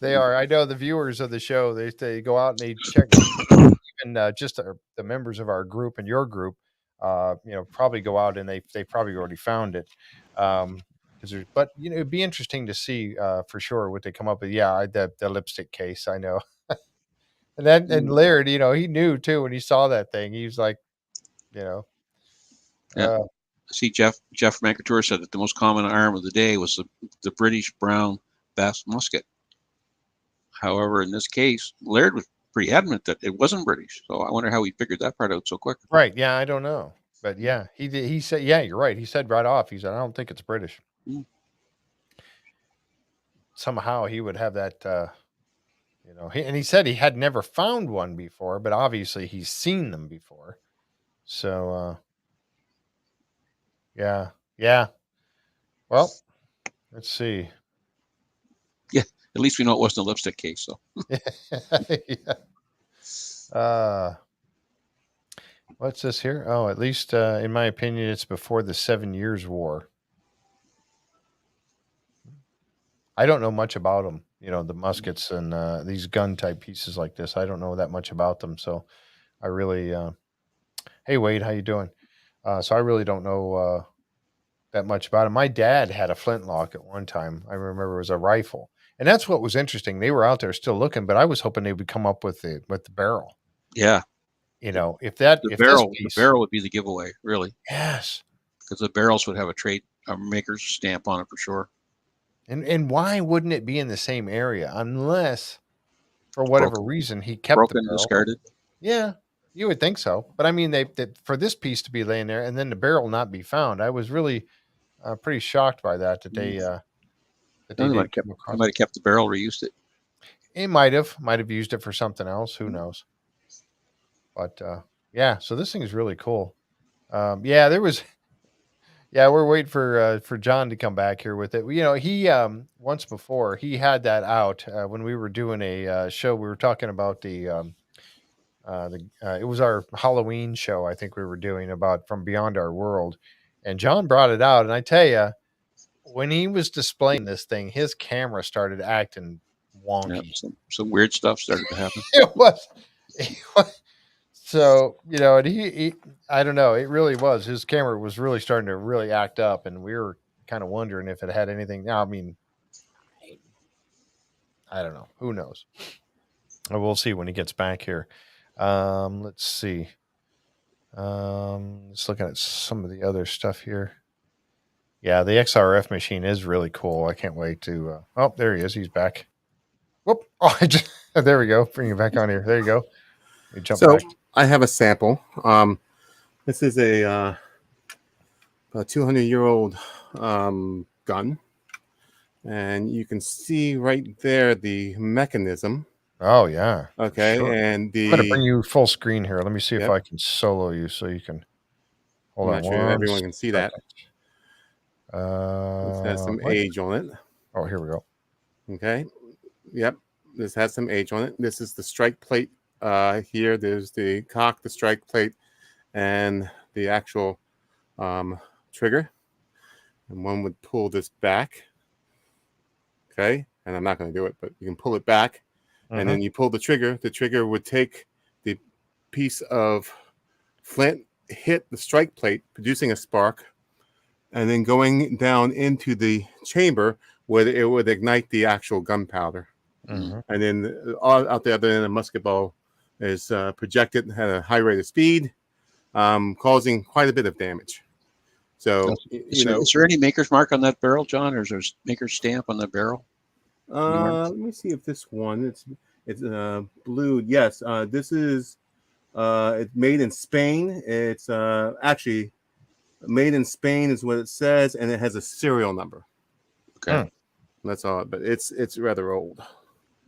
they are. I know the viewers of the show, they go out and they check, even just the members of our group and your group, probably go out and they probably already found it. But it'd be interesting to see for sure what they come up with. Yeah, the lipstick case, I know. and Laird, he knew too when he saw that thing. He was like, Yeah. I see Jeff McAtour said that the most common arm of the day was the British brown bass musket. However, in this case, Laird was pretty adamant that it wasn't British. So I wonder how he figured that part out so quick. Right. Yeah, I don't know. But yeah, he said, yeah, you're right. He said right off, he said, I don't think it's British. Somehow he would have that, and he said he had never found one before, but obviously he's seen them before. So, yeah. Well, let's see. Yeah, at least we know it wasn't a lipstick case. So. Yeah. What's this here? Oh, at least in my opinion, it's before the 7 Years' War. I don't know much about them. The muskets and these gun type pieces like this. I don't know that much about them. So I really, hey Wade, how you doing? So I really don't know that much about them. My dad had a flintlock at one time. I remember it was a rifle, and that's what was interesting. They were out there still looking, but I was hoping they would come up with the barrel. Yeah. If The this barrel would be the giveaway, really, yes. because the barrels would have a maker's stamp on it for sure. And why wouldn't it be in the same area unless, for whatever reason, he kept Broken, the barrel? discarded. Yeah, you would think so. But I mean, they for this piece to be laying there and then the barrel not be found, I was really pretty shocked by that. That they They might have kept the barrel, reused it. It might have used it for something else. Who knows? But yeah, so this thing is really cool. Yeah, there was. Yeah, we're waiting for John to come back here with it. He once before he had that out when we were doing a show. We were talking about it was our Halloween show. I think we were doing about From Beyond Our World, and John brought it out. And I tell you, when he was displaying this thing, his camera started acting wonky. Yeah, some weird stuff started to happen. It was. So, and he, I don't know, it really was. His camera was really starting to really act up, and we were kind of wondering if it had anything. Now, I mean, I don't know. Who knows? We'll see when he gets back here. Let's see. Just looking at some of the other stuff here. Yeah, the XRF machine is really cool. I can't wait to. Oh, there he is. He's back. Whoop! Oh, there we go. Bring it back on here. There you go. You jump back. I have a sample. This is a 200-year-old gun, and you can see right there the mechanism. Oh yeah. Okay, sure. and I'm going to bring you full screen here. Let me see if I can solo you so you can. Hold on. I'm not sure everyone can see that. This has some age on it. Oh, here we go. Okay. Yep. This has some age on it. This is the strike plate. Here, there's the cock, the strike plate, and the actual trigger. And one would pull this back. Okay. And I'm not going to do it, but you can pull it back. And then you pull the trigger. The trigger would take the piece of flint, hit the strike plate, producing a spark, and then going down into the chamber where it would ignite the actual gunpowder. And then out the other end, a musket ball is projected at a high rate of speed, causing quite a bit of damage. So, is there any maker's mark on that barrel, John, or is there a maker's stamp on that barrel? Let me see if this one it's blue. Yes, this is it's made in Spain. It's actually made in Spain is what it says, and it has a serial number. Okay, that's all. But it's rather old.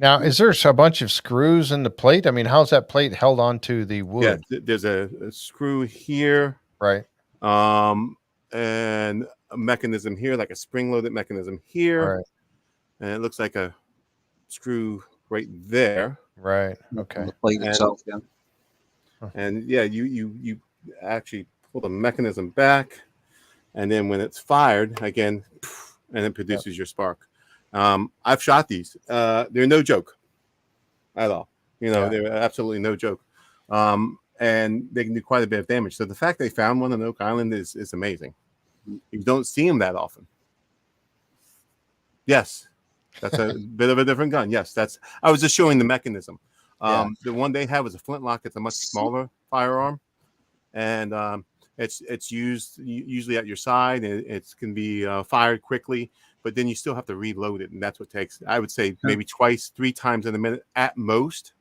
Now, is there a bunch of screws in the plate? I mean, how's that plate held onto the wood? Yeah, there's a screw here, right? And a mechanism here, like a spring-loaded mechanism here, right. And it looks like a screw right there. Right. Okay. The plate itself, yeah. And yeah, you actually pull the mechanism back, and then when it's fired again, and it produces your spark. I've shot these. They're no joke at all. They're absolutely no joke. And they can do quite a bit of damage. So the fact they found one on Oak Island is amazing. You don't see them that often. Yes, that's a bit of a different gun. Yes, I was just showing the mechanism. The one they have is a flintlock. It's a much smaller firearm, and it's used usually at your side. It can be fired quickly, but then you still have to reload it, and that's what takes, I would say, maybe twice, 3 times in a minute at most.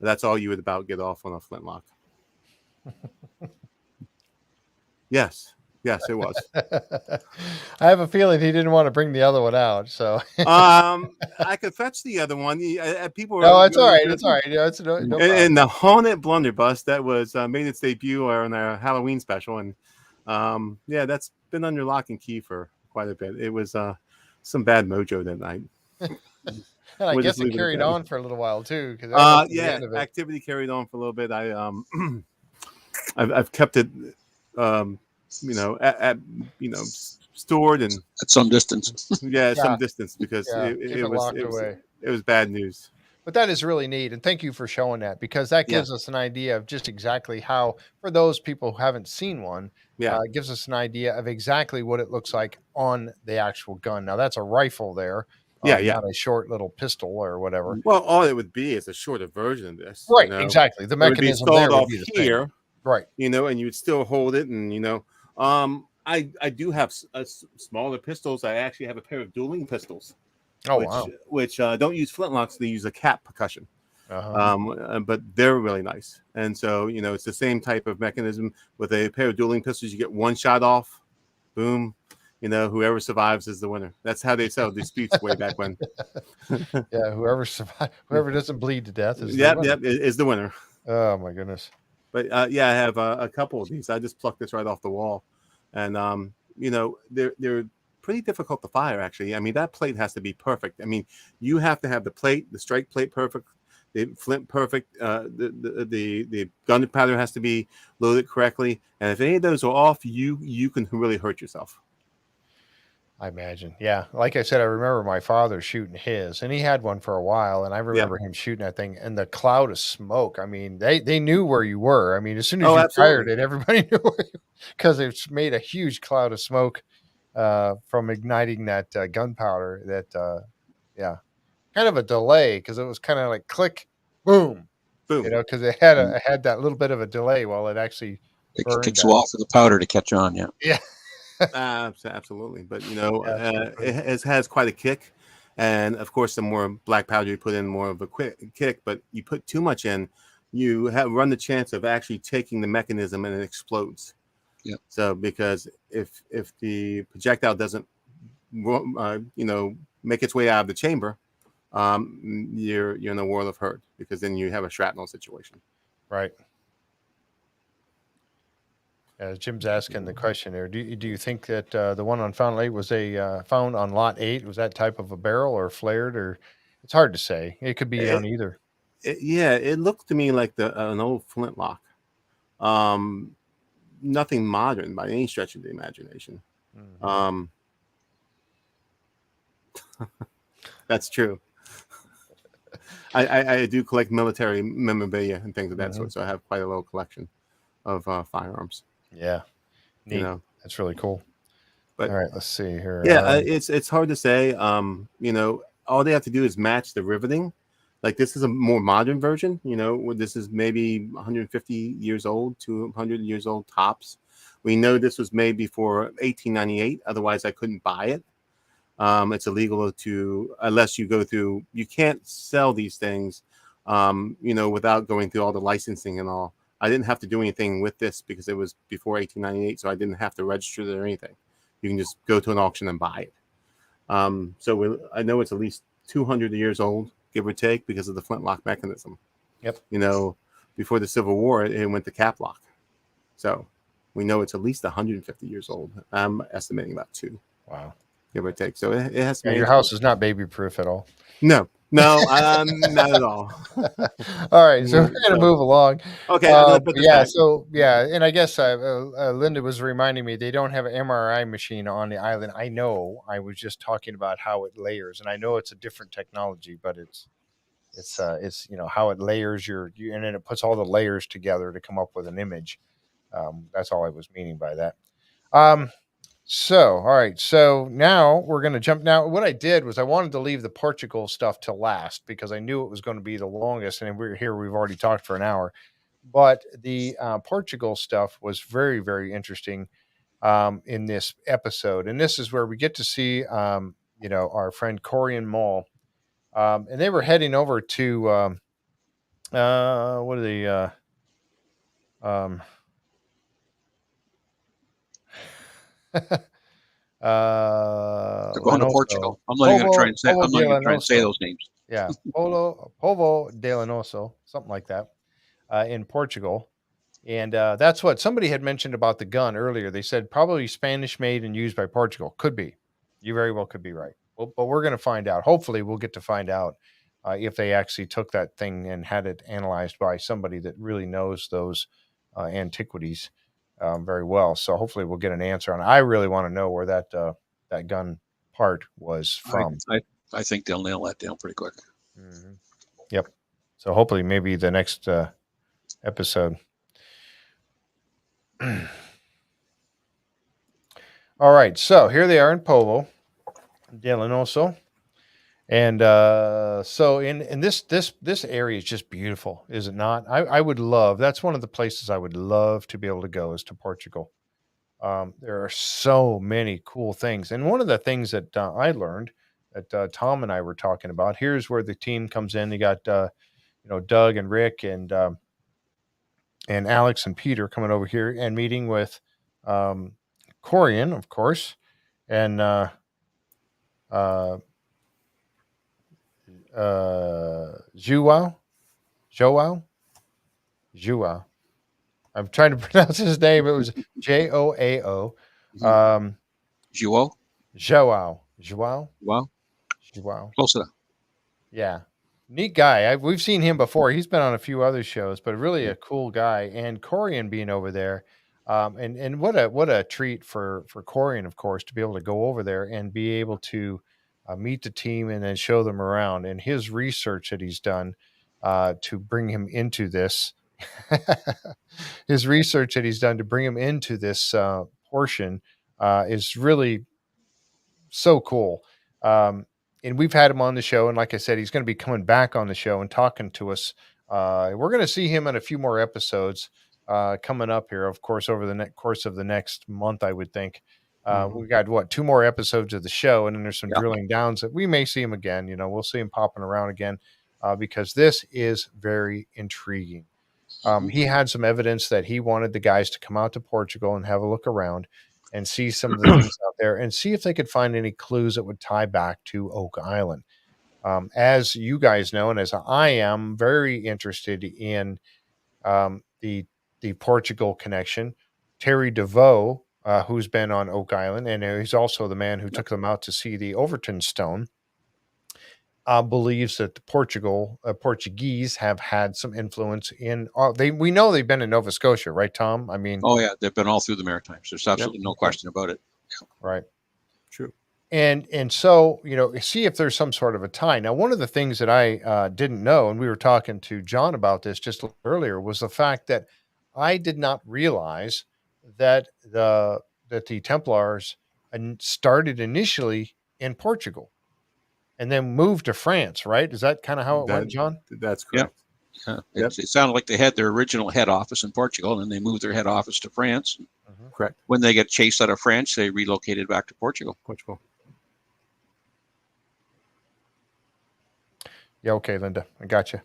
That's all you would about get off on a flintlock. Yes, it was. I have a feeling he didn't want to bring the other one out, so I could fetch the other one. People. No, it's all right. It's all right. It's no and the Haunted Blunderbuss that was made its debut on our Halloween special, and that's been under lock and key for quite a bit. It was some bad mojo that night. And I guess it carried on for a little while too. Activity carried on for a little bit. I've kept it, at stored and At some distance. some distance because Yeah, keep it locked away. it was bad news. But that is really neat, and thank you for showing that, because that Yeah. gives us an idea of just exactly how, for those people who haven't seen one, Yeah. it gives us an idea of exactly what it looks like on the actual gun. Now, that's a rifle there, Yeah. not a short little pistol or whatever. Well, all it would be is a shorter version of this. Right, exactly. The It would be mechanism there installed would off be the here, same. Right. and you'd still hold it, and I do have smaller pistols. I actually have a pair of dueling pistols. Oh, wow. Which don't use flintlocks; they use a cap percussion. But they're really nice, and so it's the same type of mechanism. With a pair of dueling pistols, you get one shot off, boom. Whoever survives is the winner. That's how they sell disputes way back when. Yeah, whoever survives, whoever doesn't bleed to death is is the winner. Oh my goodness. But I have a couple of these. I just plucked this right off the wall, and they're pretty difficult to fire. Actually, I mean that plate has to be perfect. I mean you have to have the strike plate perfect, the flint perfect. The gunpowder has to be loaded correctly, and if any of those are off, you can really hurt yourself. I imagine. Yeah. Like I said, I remember my father shooting his, and he had one for a while, and I remember him shooting that thing and the cloud of smoke. I mean, they knew where you were. I mean, as soon as you fired it, everybody knew where you, because it's made a huge cloud of smoke from igniting that gunpowder. That kind of a delay, because it was kind of like click, boom, boom. Because it had that little bit of a delay while it actually it takes a while for the powder to catch on. Yeah. Absolutely, but it has quite a kick, and of course the more black powder you put in, more of a quick kick. But you put too much in, you run the chance of actually taking the mechanism and it explodes. Yeah. So because if the projectile doesn't make its way out of the chamber, you're in a world of hurt, because then you have a shrapnel situation. Right. Jim's asking the question there. Do you think that the one on Found 8 was found on Lot 8? Was that type of a barrel or flared, or it's hard to say. It could be on either. It looked to me like an old flintlock. Nothing modern by any stretch of the imagination. Mm-hmm. That's true. I do collect military memorabilia and things of that sort, so I have quite a little collection of firearms. Yeah, neat. That's really cool. But all right, let's see here. Yeah, it's hard to say. All they have to do is match the riveting. Like this is a more modern version. This is maybe 150 years old, 200 years old tops. We know this was made before 1898. Otherwise, I couldn't buy it. It's illegal unless you go through. You can't sell these things, without going through all the licensing and all. I didn't have to do anything with this because it was before 1898, so I didn't have to register it or anything. You can just go to an auction and buy it. I know it's at least 200 years old, give or take, because of the flintlock mechanism. Yep. Before the Civil War, it went to cap lock. So we know it's at least 150 years old. I'm estimating about 2. Wow. Give or take. So it has to be. Your house is not baby proof at all. No, not at all. All right, so we're going to move along. Okay. And I guess Linda was reminding me they don't have an MRI machine on the island. I know. I was just talking about how it layers, and I know it's a different technology, but it's how it layers and then it puts all the layers together to come up with an image. That's all I was meaning by that. So, all right. So now we're going to jump. Now, what I did was I wanted to leave the Portugal stuff to last because I knew it was going to be the longest. And we've already talked for an hour. But the Portugal stuff was very, very interesting in this episode. And this is where we get to see, our friend Corjan Mol. And they were heading over to, what are they? They're going to Portugal. I'm not even going to try and say. I'm not even trying to say those names. Yeah, Povo de Lanoso, something like that, in Portugal, and that's what somebody had mentioned about the gun earlier. They said probably Spanish made and used by Portugal. Could be. You very well could be right. Well, but we're going to find out. Hopefully, we'll get to find out if they actually took that thing and had it analyzed by somebody that really knows those antiquities very well. So hopefully we'll get an answer on it. I really want to know where that gun part was from. I think they'll nail that down pretty quick. Mm-hmm. Yep. So hopefully maybe the next episode. All right. So here they are in Povo, Delanoso. And so in this area is just beautiful, is it not? I would love, that's one of the places I would love to be able to go, is to Portugal. There are so many cool things. And one of the things that I learned that Tom and I were talking about, here's where the team comes in. You got, Doug and Rick and Alex and Peter coming over here and meeting with Corjan, of course, and Joao. I'm trying to pronounce his name. It was Joao. Joao. Wow. Close enough. Yeah. Neat guy. We've seen him before. He's been on a few other shows, but really a cool guy. And Corjan being over there, and what a treat for Corjan, of course, to be able to go over there and be able to meet the team and then show them around. And his research that he's done to bring him into this, his research that he's done to bring him into this portion is really so cool. And we've had him on the show, and like I said, he's going to be coming back on the show and talking to us. We're going to see him in a few more episodes coming up here, of course, over the course of the next month, I would think. We got 2 more episodes of the show, and then there's some drilling downs that we may see him again. We'll see him popping around again because this is very intriguing. He had some evidence that he wanted the guys to come out to Portugal and have a look around and see some of the things out there and see if they could find any clues that would tie back to Oak Island. As you guys know, and as I am very interested in the Portugal connection, Terry DeVoe, who's been on Oak Island, and he's also the man who took them out to see the Overton Stone, believes that the Portuguese have had some influence in. We know they've been in Nova Scotia, right, Tom? I mean, oh yeah, they've been all through the Maritimes. There's absolutely no question about it. Yeah. Right. True. And so see if there's some sort of a tie. Now, one of the things that I didn't know, and we were talking to John about this just earlier, was the fact that I did not realize that the Templars started initially in Portugal and then moved to France, right? Is that kind of how it went, John? That's correct. Yeah. It sounded like they had their original head office in Portugal, and they moved their head office to France. Correct. When they get chased out of France, they relocated back to Portugal. Yeah, okay, Linda, I got you.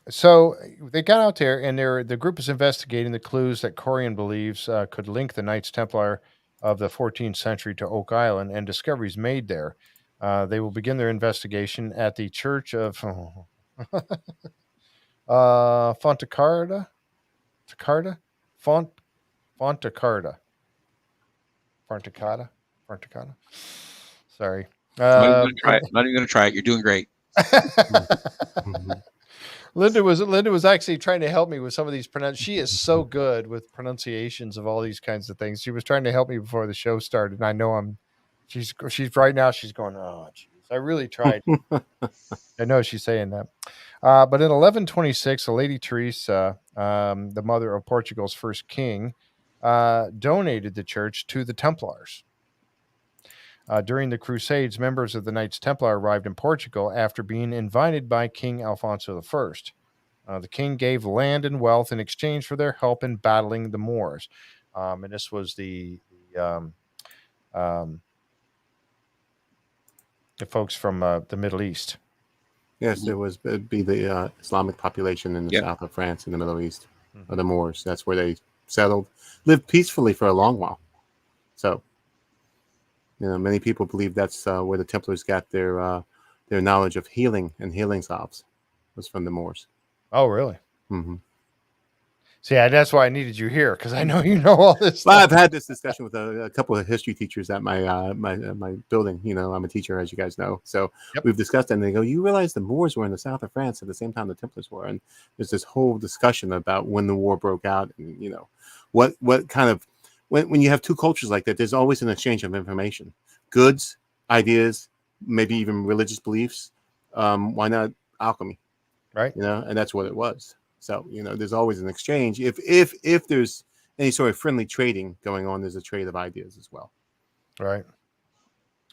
So they got out there, and the group is investigating the clues that Corjan believes could link the Knights Templar of the 14th century to Oak Island, and discoveries made there. They will begin their investigation at the Church of Fontacarda. Sorry. Not even going to try it. You're doing great. Linda was actually trying to help me with some of these she is so good with pronunciations of all these kinds of things. She was trying to help me before the show started, and I know she's right now she's going, oh geez, I really tried. I know she's saying that. But in 1126, Lady Teresa, the mother of Portugal's first king, donated the church to the Templars. During the Crusades, members of the Knights Templar arrived in Portugal after being invited by King Alfonso I. The king gave land and wealth in exchange for their help in battling the Moors. And this was the folks from the Middle East. Yes, it'd be the Islamic population in the south of France, in the Middle East, or the Moors. That's where they settled, lived peacefully for a long while. So, many people believe that's where the Templars got their knowledge of healing and healing salves was from the Moors. Oh, really? Mm-hmm. See, that's why I needed you here, because I know you know all this Well, stuff. I've had this discussion with a couple of history teachers at my building. You know, I'm a teacher, as you guys know. So Yep. we've discussed it, and they go, "You realize the Moors were in the south of France at the same time the Templars were?" And there's this whole discussion about when the war broke out, and you know, what kind of when you have two cultures like that, there's always an exchange of information, goods, ideas, maybe even religious beliefs. Why not alchemy? Right. You know, and that's what it was. So, you know, there's always an exchange. If there's any sort of friendly trading going on, there's a trade of ideas as well. Right.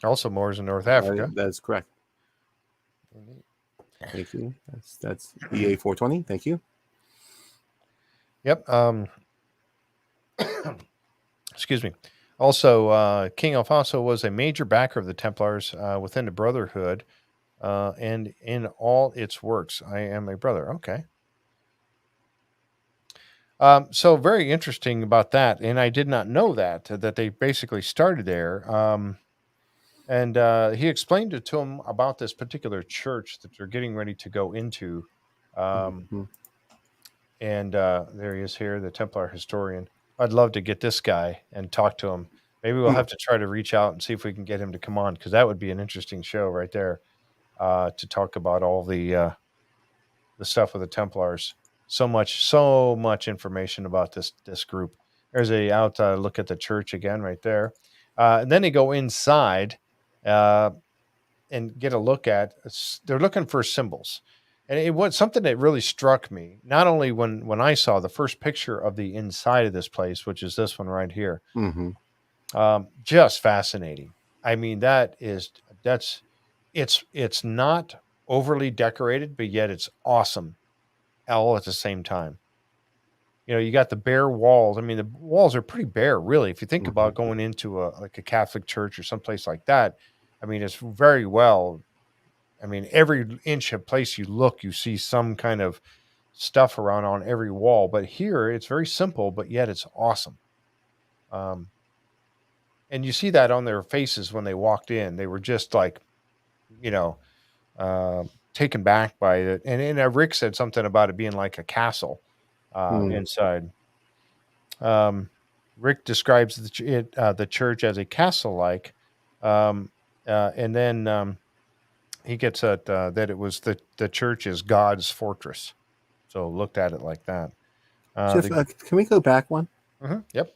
Also, Moors in North Africa. That's correct. Thank you. That's EA 420. Thank you. Yep. Excuse me. Also, King Alfonso was a major backer of the Templars within the Brotherhood and in all its works. I am a brother. Okay. So very interesting about that, and I did not know that they basically started there. And he explained it to him about this particular church that they're getting ready to go into. And there he is here, the Templar historian. I'd love to get this guy and talk to him. Maybe we'll have to try to reach out and see if we can get him to come on, because that would be an interesting show right there to talk about all the stuff with the Templars. So much information about this group. There's a look at the church again right there, and then they go inside and get a look at. They're looking for symbols, and it was something that really struck me. Not only when I saw the first picture of the inside of this place, which is this one right here, just fascinating. I mean, it's not overly decorated, but yet it's awesome all at the same time. You know, you got the bare walls. I mean, the walls are pretty bare, really. If you think about going into a Catholic church or someplace like that, I mean, it's very well. I mean, every inch of place you look, you see some kind of stuff around on every wall. But here, it's very simple, but yet it's awesome. And you see that on their faces when they walked in. They were just like, you know, taken back by it. And Rick said something about it being like a castle inside. Rick describes the church as a castle-like, and then he gets at that it was the church is God's fortress. So looked at it like that. Jeff, can we go back one? Yep.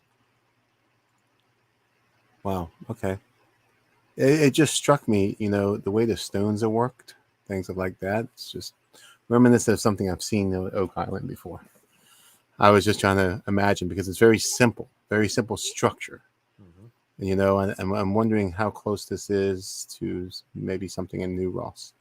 Wow. Okay. It just struck me, you know, the way the stones are worked, things like that. It's just reminiscent of something I've seen at Oak Island before. I was just trying to imagine, because it's very simple structure. You know, and I'm wondering how close this is to maybe something in New Ross.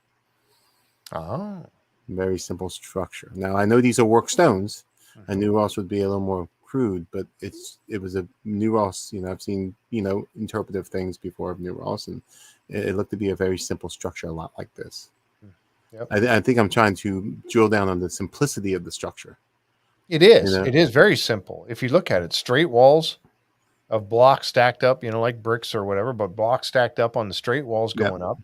Oh. Very simple structure. Now, I know these are work stones, and New Ross would be a little more crude, but it was a New Ross. You know, I've seen, you know, interpretive things before of New Ross, and it looked to be a very simple structure, a lot like this. Yep. I think I'm trying to drill down on the simplicity of the structure. It is. You know? It is very simple. If you look at it, straight walls of blocks stacked up, you know, like bricks or whatever, but blocks stacked up on the straight walls going up.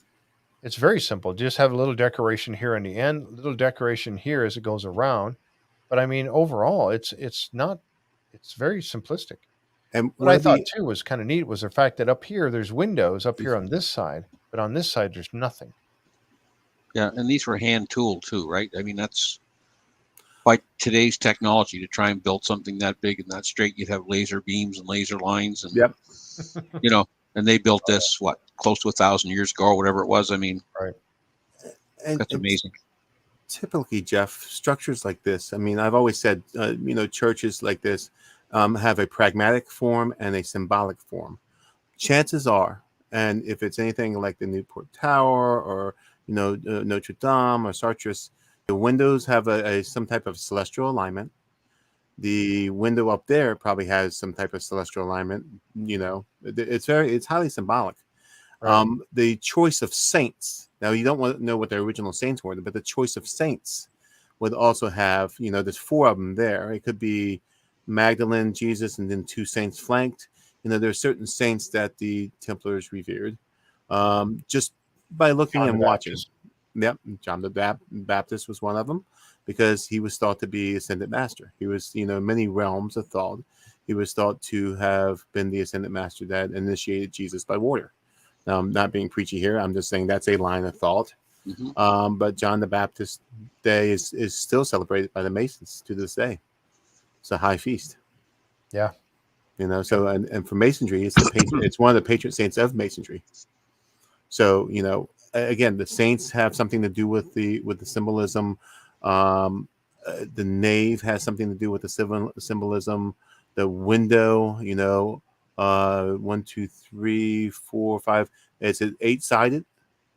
It's very simple. Just have a little decoration here in the end, a little decoration here as it goes around. But I mean, overall, it's very simplistic. And what I thought too was kind of neat was the fact that up here there's windows up here on this side, but on this side there's nothing. Yeah, and these were hand tooled too, right? I mean, that's by today's technology to try and build something that big and that straight. You'd have laser beams and laser lines, and you know, and they built this close to 1,000 years ago or whatever it was. I mean, right? That's amazing. Typically, Jeff, structures like this. I mean, I've always said, you know, churches like this have a pragmatic form and a symbolic form. Chances are, and if it's anything like the Newport Tower or, you know, Notre Dame or Chartres, the windows have some type of celestial alignment. The window up there probably has some type of celestial alignment. You know, it's highly symbolic. Right. The choice of saints. Now, you don't want to know what the original saints were, but the choice of saints would also have, you know, there's 4 of them there. It could be Magdalene, Jesus, and then 2 saints flanked. You know, there are certain saints that the Templars revered just by looking and watching. Yep, John the Baptist was one of them. because he was thought to be ascended master. He was, many realms of thought. He was thought to have been the ascended master that initiated Jesus by water. Now, I'm not being preachy here. I'm just saying that's a line of thought. But John the Baptist Day is still celebrated by the Masons to this day. It's a high feast. Yeah. So and for Masonry, it's one of the patron saints of Masonry. So, again, the saints have something to do with the symbolism. The nave has something to do with the symbolism. The window, 1, 2, 3, 4, 5. It's 8-sided.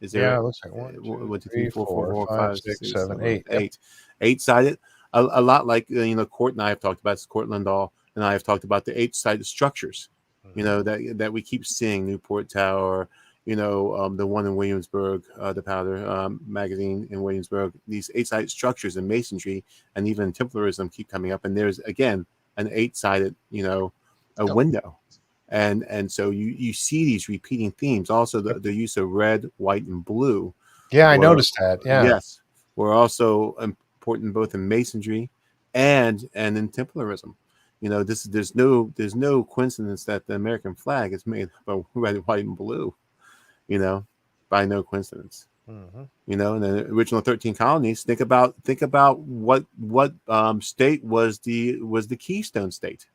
Is there? Yeah, it looks like 1, 2, 3, 4, 5, 6, 7, 8. 8. 8-sided. A lot like Court and I have talked about. Court Lindahl and I have talked about the 8-sided structures. That we keep seeing. Newport Tower. The one in Williamsburg, the Powder magazine in Williamsburg. These 8-sided structures in Masonry and even Templarism keep coming up. And there's again an 8-sided, a window. And so you see these repeating themes. Also, the use of red, white, and blue. Yeah, I noticed that. Yeah. Yes, were also important both in Masonry and in Templarism. There's no coincidence that the American flag is made of red, white, and blue. By no coincidence. And the original 13 colonies. Think about what state was the Keystone State.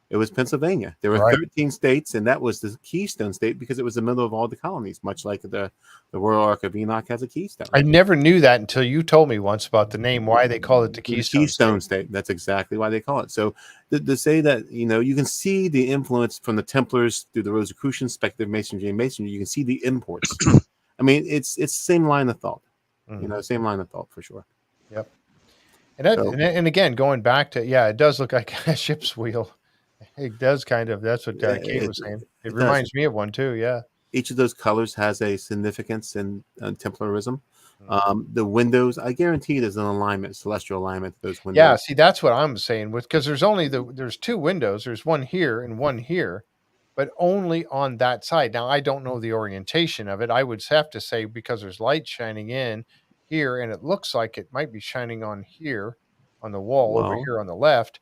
It was Pennsylvania. There were 13 states, and that was the Keystone State because it was the middle of all the colonies, much like the Royal Ark of Enoch has a keystone. I never knew that until you told me once about the name, why they call it the Keystone State. That's exactly why they call it. So to say that, you can see the influence from the Templars through the Rosicrucians, speculative Masonry, and Masonry. You can see the imports. I mean, it's the same line of thought. Same line of thought for sure. Yep. And again, going back to, it does look like a ship's wheel. It does kind of. That's what Kate was saying. It reminds me of one too. Yeah. Each of those colors has a significance in Templarism. The windows, I guarantee there's an alignment, celestial alignment to those windows. Yeah. See, that's what I'm saying because there's 2 windows. There's one here and one here, but only on that side. Now, I don't know the orientation of it. I would have to say because there's light shining in here, and it looks like it might be shining on here, on the wall over here on the left.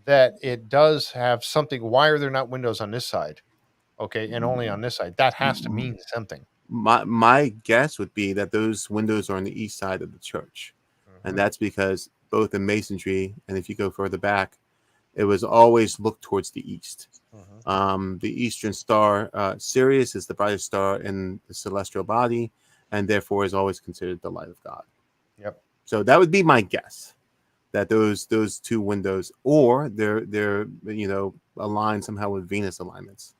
That it does have something. Why are there not windows on this side? Okay, and only on this side. That has to mean something. My guess would be that those windows are on the east side of the church, and that's because both in Masonry and if you go further back, it was always looked towards the east. The Eastern Star, Sirius, is the brightest star in the celestial body, and therefore is always considered the light of God. Yep. So that would be my guess. That those 2 windows, or they're aligned somehow with Venus alignments,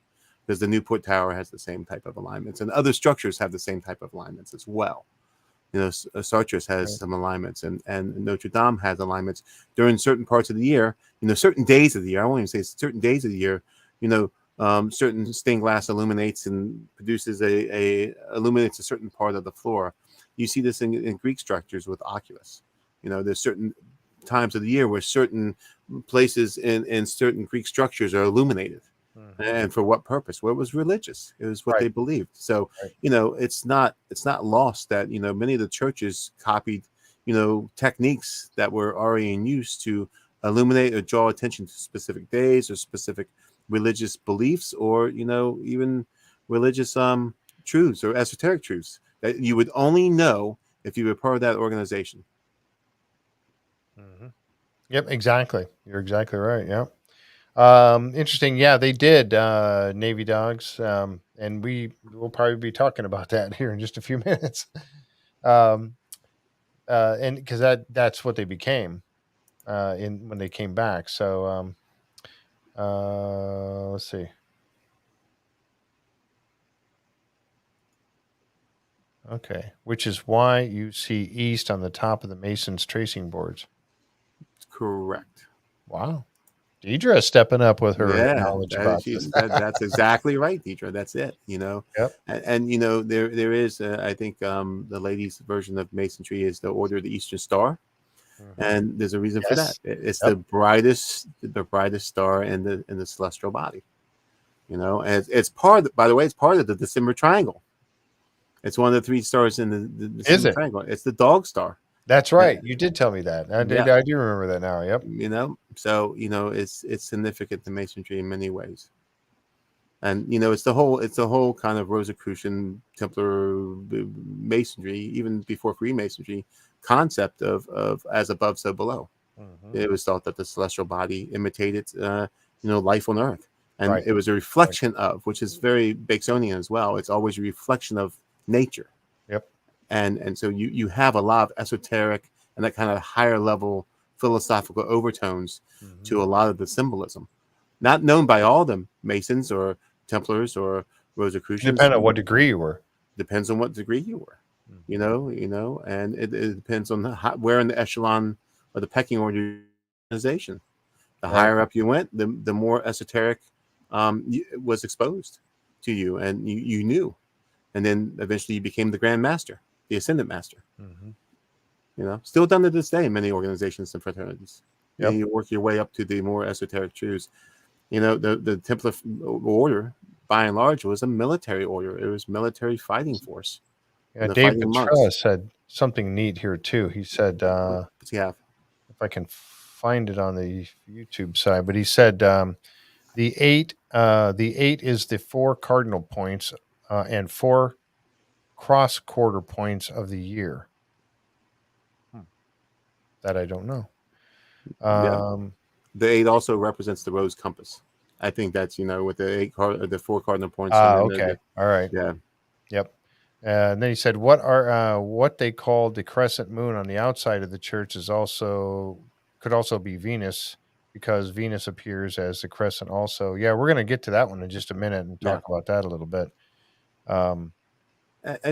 because the Newport Tower has the same type of alignments, and other structures have the same type of alignments as well. Chartres has some alignments, and Notre Dame has alignments during certain parts of the year. Certain days of the year. I won't even say certain days of the year. Certain stained glass illuminates and produces illuminates a certain part of the floor. You see this in Greek structures with oculus. There's certain times of the year where certain places in certain Greek structures are illuminated. And for what purpose? Well, it was religious. It was what they believed. So, it's not lost that, many of the churches copied, techniques that were already in use to illuminate or draw attention to specific days or specific religious beliefs, or, even religious truths or esoteric truths that you would only know if you were part of that organization. Yep, exactly. You're exactly right. Yeah. Interesting. Yeah, they did Navy dogs, and we will probably be talking about that here in just a few minutes. And because that's what they became when they came back. So let's see. Okay, which is why you see east on the top of the Mason's tracing boards. Correct. Wow. Deidre is stepping up with her knowledge about this. That's exactly right, Deidre. That's it. Yep. And there is, I think, the ladies' version of Masonry is the Order of the Eastern Star, and there's a reason for that. It's the brightest star in the celestial body. And it's part. By the way, it's part of the December Triangle. It's one of the 3 stars in the December Triangle. It's the dog star. That's right. You did tell me that. I Yeah. do remember that now. Yep. So it's significant to masonry in many ways. And it's the whole kind of Rosicrucian Templar masonry, even before Freemasonry, concept of as above, so below. Mm-hmm. It was thought that the celestial body imitated, life on Earth, and Right. it was a reflection of, which is very Bakesonian as well. It's always a reflection of nature. Yep. And so you have a lot of esoteric and that kind of higher level philosophical overtones to a lot of the symbolism, not known by all the Masons or Templars or Rosicrucians. Depending on what degree you were. Depends on what degree you were, and it depends on where in the echelon of the pecking order organization. The higher up you went, the more esoteric was exposed to you, and you knew, and then eventually you became the Grand Master, the Ascendant Master. Still done to this day in many organizations and fraternities. Yep. You work your way up to the more esoteric truths. The Templar order, by and large, was a military order. It was military fighting force. Yeah, Dave Petrella said something neat here too. He said, "What's he have? If I can find it on the YouTube side, but he said the eight is the 4 cardinal points and 4 cross quarter points of the year. That I don't know. The 8 also represents the rose compass. I think that's with the 4 cardinal points. Okay, all right. Yeah. Yep. And then he said, what they called the crescent moon on the outside of the church could also be Venus, because Venus appears as the crescent also. Yeah, we're going to get to that one in just a minute and talk about that a little bit. And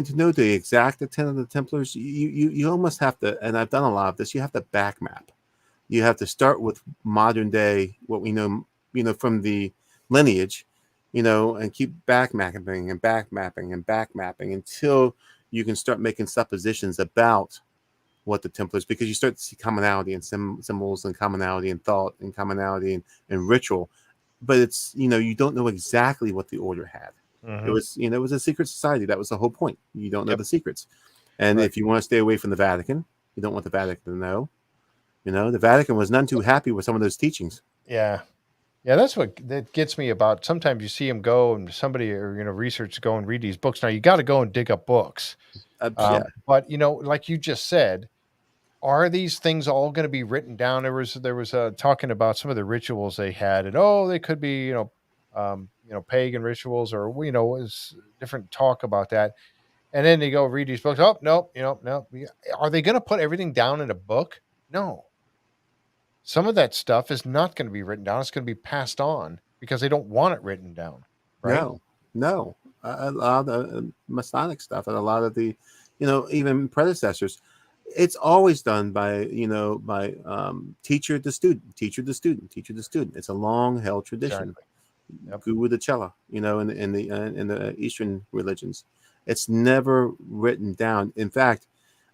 to know the exact intent of the Templars, you almost have to, and I've done a lot of this, you have to back map. You have to start with modern day, what we know, from the lineage, and keep back mapping and back mapping and back mapping until you can start making suppositions about what the Templars, because you start to see commonality in symbols and commonality in thought and commonality in ritual, but it's you don't know exactly what the order had. It was it was a secret society. That was the whole point. You don't know the secrets, and if you want to stay away from the Vatican, you don't want the Vatican to know. The Vatican was none too happy with some of those teachings. Yeah, that's what that gets me about. Sometimes you see them go and somebody or research go and read these books. Now you got to go and dig up books. But like you just said, are these things all going to be written down? There was talking about some of the rituals they had, and they could be pagan rituals, or was different talk about that. And then they go read these books. Oh no, no. Are they going to put everything down in a book? No. Some of that stuff is not going to be written down. It's going to be passed on because they don't want it written down. Right? No. A lot of the Masonic stuff and a lot of the, even predecessors, it's always done by teacher to student, teacher to student, teacher to student. It's a long held tradition. Exactly. Yep. Guru the Cella, in the Eastern religions, it's never written down. In fact,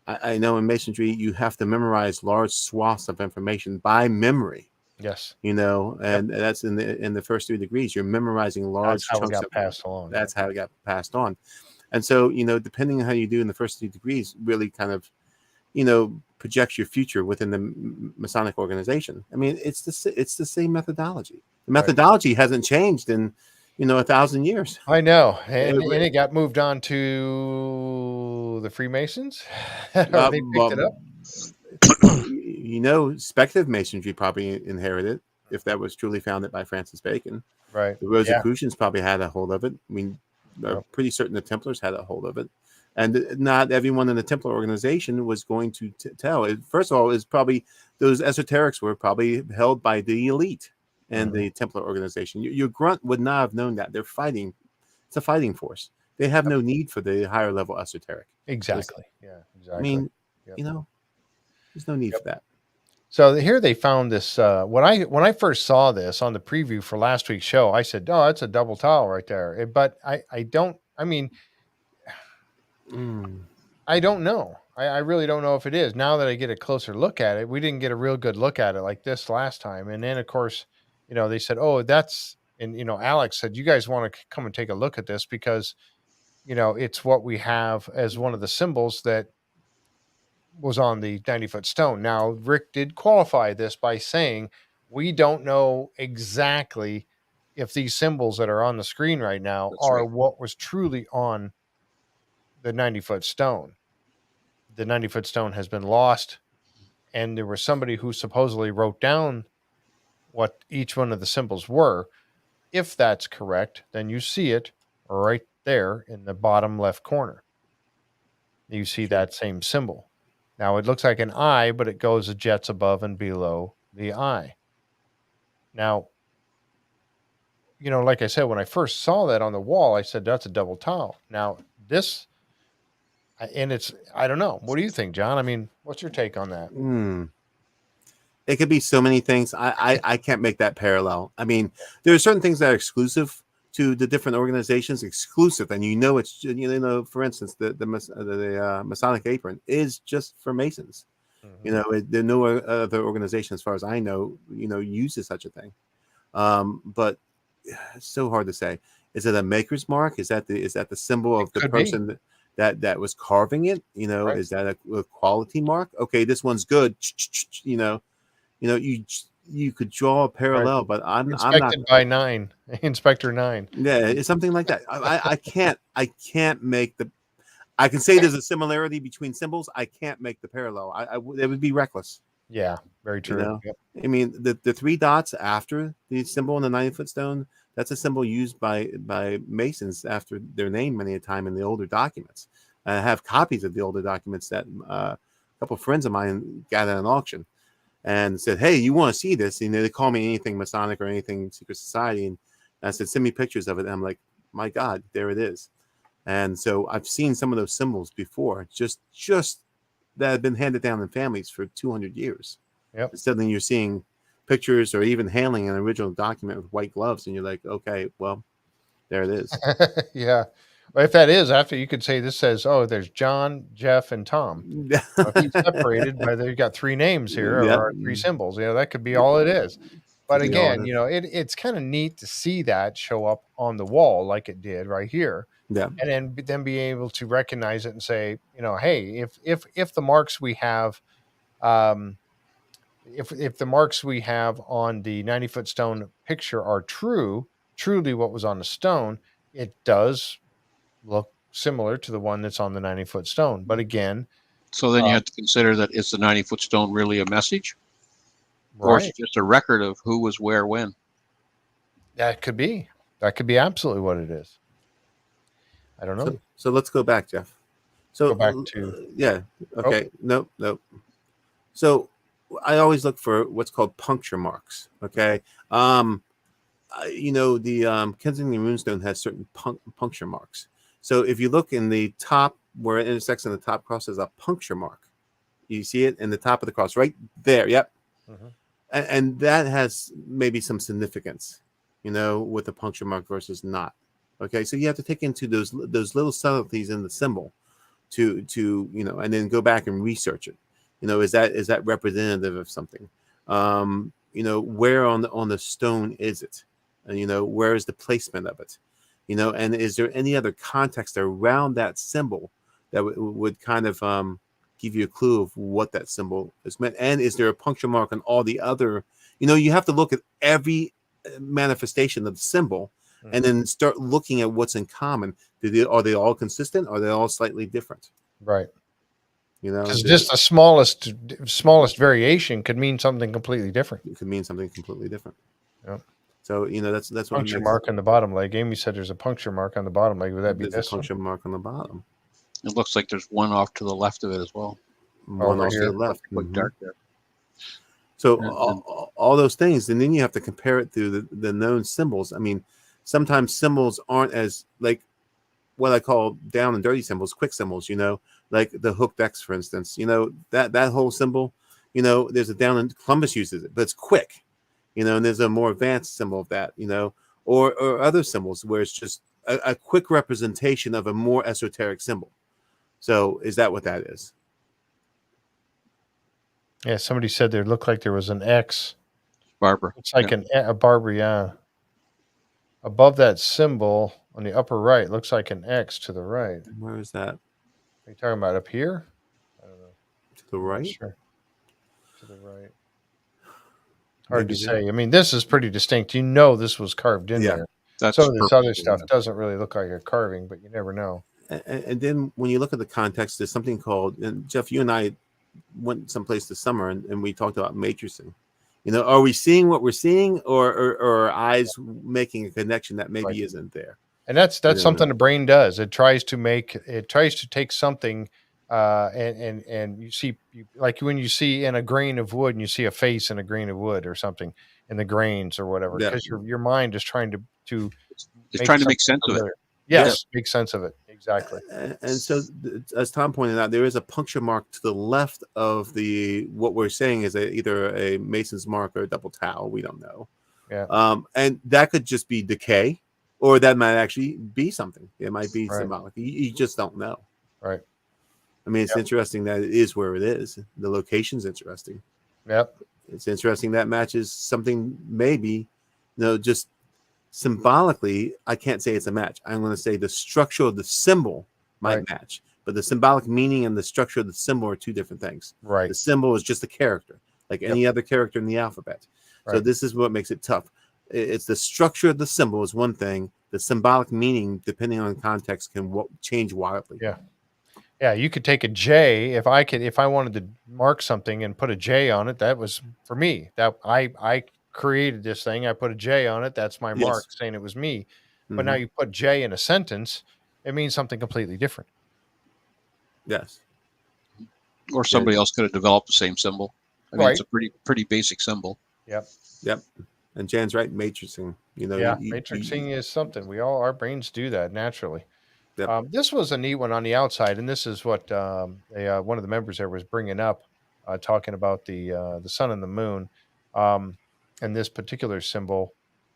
I know in Masonry you have to memorize large swaths of information by memory. Yes. And that's in the first 3 degrees. You're memorizing large chunks of passed along. That's how it got passed on. And so, depending on how you do in the first 3 degrees, really kind of, projects your future within the Masonic organization. I mean, it's the same methodology. The methodology hasn't changed in 1,000 years. I know, and it got moved on to the Freemasons. They picked it up. Speculative masonry probably inherited, if that was truly founded by Francis Bacon. Right. The Rosicrucians probably had a hold of it. I mean, I'm pretty certain the Templars had a hold of it. And not everyone in the Templar organization was going to tell. First of all, is probably those esoterics were probably held by the elite and the Templar organization. Your grunt would not have known that. They're fighting. It's a fighting force. They have no need for the higher level esoteric. Exactly. Exactly. I mean, there's no need for that. So here they found this. When I first saw this on the preview for last week's show, I said, "Oh, that's a double towel right there." But I don't. I mean, I don't know. I really don't know if it is. Now that I get a closer look at it, we didn't get a real good look at it like this last time. And then, of course, they said, "Oh, that's," and Alex said, "You guys want to come and take a look at this because, it's what we have as one of the symbols that was on the 90-foot stone. Now, Rick did qualify this by saying, we don't know exactly if these symbols that are on the screen right now That's are right. what was truly on the 90-foot stone. The 90-foot stone has been lost, and there was somebody who supposedly wrote down what each one of the symbols were. If that's correct, then you see it right there in the bottom left corner. You see that same symbol. Now it looks like an eye, but it goes jets above and below the eye. Now, like I said, when I first saw that on the wall, I said, that's a double tile. Now this, and it's, I don't know. What do you think, John? I mean, what's your take on that? It could be so many things. I can't make that parallel. I mean, there are certain things that are exclusive to the different organizations, exclusive, and it's, for instance, the Masonic apron is just for Masons. There are no other organization, as far as I know, uses such a thing. But it's so hard to say. Is it a maker's mark? Is that the symbol of the person that was carving it? Right. Is that a quality mark? Okay, this one's good. You could draw a parallel, but I'm not by Inspector 9. Yeah, it's something like that. I can't make the. I can say there's a similarity between symbols. I can't make the parallel. It would be reckless. Yeah, very true. Yep. I mean, the 3 dots after the symbol in the 90-foot stone, that's a symbol used by Masons after their name many a time in the older documents. I have copies of the older documents that a couple of friends of mine got at an auction and said, hey, you want to see this? They call me anything Masonic or anything Secret Society. And I said, send me pictures of it. And I'm like, my God, there it is. And so I've seen some of those symbols before, just that have been handed down in families for 200 years. Yep. And suddenly you're seeing pictures or even handling an original document with white gloves. And you're like, okay, well, there it is. Yeah. Well, if that is, after you could say this says, oh, there's John, Jeff, and Tom. If he's separated by you got 3 names here or 3 symbols, that could be all it is. But again, it's kind of neat to see that show up on the wall like it did right here. Yeah. And then be able to recognize it and say, hey, if the marks we have, if the marks we have on the 90-foot stone picture are truly what was on the stone, it does look similar to the one that's on the 90-foot stone. But again, so then you have to consider that, is the 90-foot stone really a message? Right. Or is it just a record of who was where when? That could be absolutely what it is. I don't know. So let's go back, Jeff. So go back to yeah. Okay. Oh. Nope. So I always look for what's called puncture marks. Okay. The Kensington Runestone has certain puncture marks. So if you look in the top where it intersects and the top cross, is a puncture mark. You see it in the top of the cross right there. Yep. Mm-hmm. And that has maybe some significance, with the puncture mark versus not. Okay, so you have to take into those little subtleties in the symbol to and then go back and research it. Is that representative of something? Where on the stone is it? And where is the placement of it? And is there any other context around that symbol that would kind of give you a clue of what that symbol is meant? And is there a puncture mark on all the other? You have to look at every manifestation of the symbol. Mm-hmm. And then start looking at what's in common. Are they all consistent? Or are they all slightly different? Right. Because just the smallest variation could mean something completely different. It could mean something completely different. Yep. So that's what puncture mark on the bottom leg. Amy said there's a puncture mark on the bottom leg. Would that be this a puncture mark on the bottom? It looks like there's one off to the left of it as well. One off to the left, quite dark there. So all those things, and then you have to compare it to the known symbols. I mean, sometimes symbols aren't as like what I call down and dirty symbols, quick symbols, like the hooked X, for instance, that whole symbol, there's a down and Columbus uses it, but it's quick, and there's a more advanced symbol of that, or other symbols where it's just a quick representation of a more esoteric symbol. So is that what that is? Yeah. Somebody said there looked like there was an X. Barbara. It's like a Barbara. Yeah. Above that symbol on the upper right, looks like an X to the right. Where is that? Are you talking about up here? I don't know. The right? Sure. To the right. Hard Maybe to there. say. I mean, this is pretty distinct. You know, this was carved in Yeah. there. That's Some of this other purposeful, stuff yeah. doesn't really look like a carving, but you never know. And then when you look at the context, there's something called, and Jeff, you and I went someplace this summer and we talked about matrixing. You know, are we seeing what we're seeing, or are our eyes making a connection that maybe Right. isn't there? And that's You know, something the brain does. It tries to take something, and you see, like when you see in a grain of wood, and you see a face in a grain of wood or something in the grains or whatever, Yeah. because your mind is trying to It's make trying to make something sense of it. familiar. Yeah. Yes, make sense of it. Exactly. And so, as Tom pointed out, there is a puncture mark to the left of the what we're saying is either a mason's mark or a double towel. We don't know. Yeah. And that could just be decay, or that might actually be something. It might be Right. symbolic. You just don't know. Right. I mean, it's interesting that it is where it is. The location's interesting. Yep. It's interesting that matches something maybe, just symbolically. I can't say it's a match. I'm going to say the structure of the symbol might match, but the symbolic meaning and the structure of the symbol are two different things. Right. The symbol is just a character, like any other character in the alphabet. Right. So this is what makes it tough. It's the structure of the symbol is one thing. The symbolic meaning, depending on context, can change wildly. Yeah. Yeah, you could take a J. If I wanted to mark something and put a J on it, that was for me. That I created this thing. I put a J on it. That's my mark, saying it was me. But now you put J in a sentence, it means something completely different. Yes. Or somebody else could have developed the same symbol. I mean, it's a pretty basic symbol. Yep. Yep. And Jan's right. Matrixing. Matrixing is something our brains do that naturally. Yep. This was a neat one on the outside, and this is what one of the members there was bringing up, talking about the sun and the moon, and this particular symbol.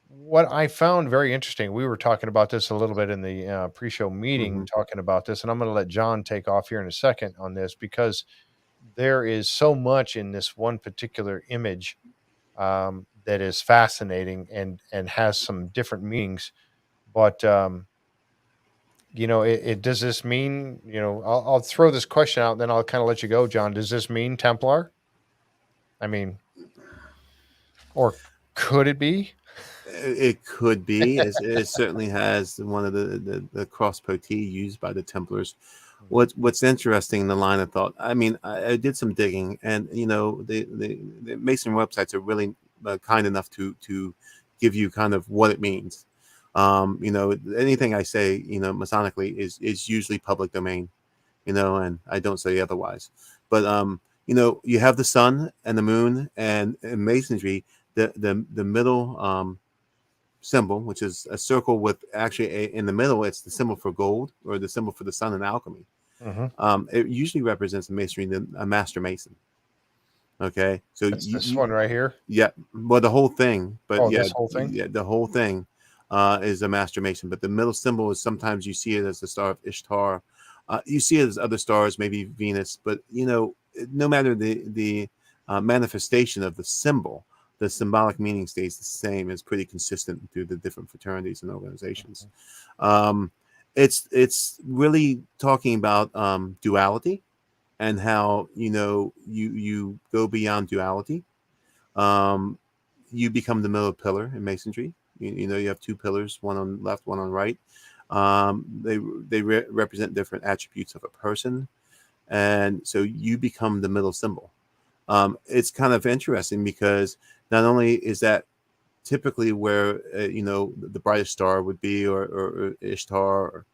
What I found very interesting, we were talking about this a little bit in the pre-show meeting, talking about this, and I'm going to let John take off here in a second on this because there is so much in this one particular image that is fascinating and has some different meanings, but. Does this mean, I'll throw this question out, then I'll kind of let you go, John. Does this mean Templar? I mean, or could it be? It could be. It certainly has one of the crossbow T used by the Templars. What's interesting in the line of thought, I mean, I did some digging, and the Mason websites are really kind enough to give you kind of what it means. Anything I say, Masonically is usually public domain, and I don't say otherwise. But you have the sun and the moon, and in Masonry, the middle symbol, which is a circle with actually in the middle, it's the symbol for gold or the symbol for the sun in alchemy. It usually represents in Masonry a master mason. Okay, so this one right here. Yeah, well, the whole thing, but this whole thing. Yeah, the whole thing. Is a master mason, but the middle symbol is sometimes you see it as the star of Ishtar. You see it as other stars, maybe Venus, but no matter the manifestation of the symbol, the symbolic meaning stays the same. It's pretty consistent through the different fraternities and organizations. It's really talking about duality and how you go beyond duality. You become the middle pillar in Masonry. You have two pillars, one on left, one on right. They represent different attributes of a person, and so you become the middle symbol. It's kind of interesting because not only is that typically where the brightest star would be, or Ishtar,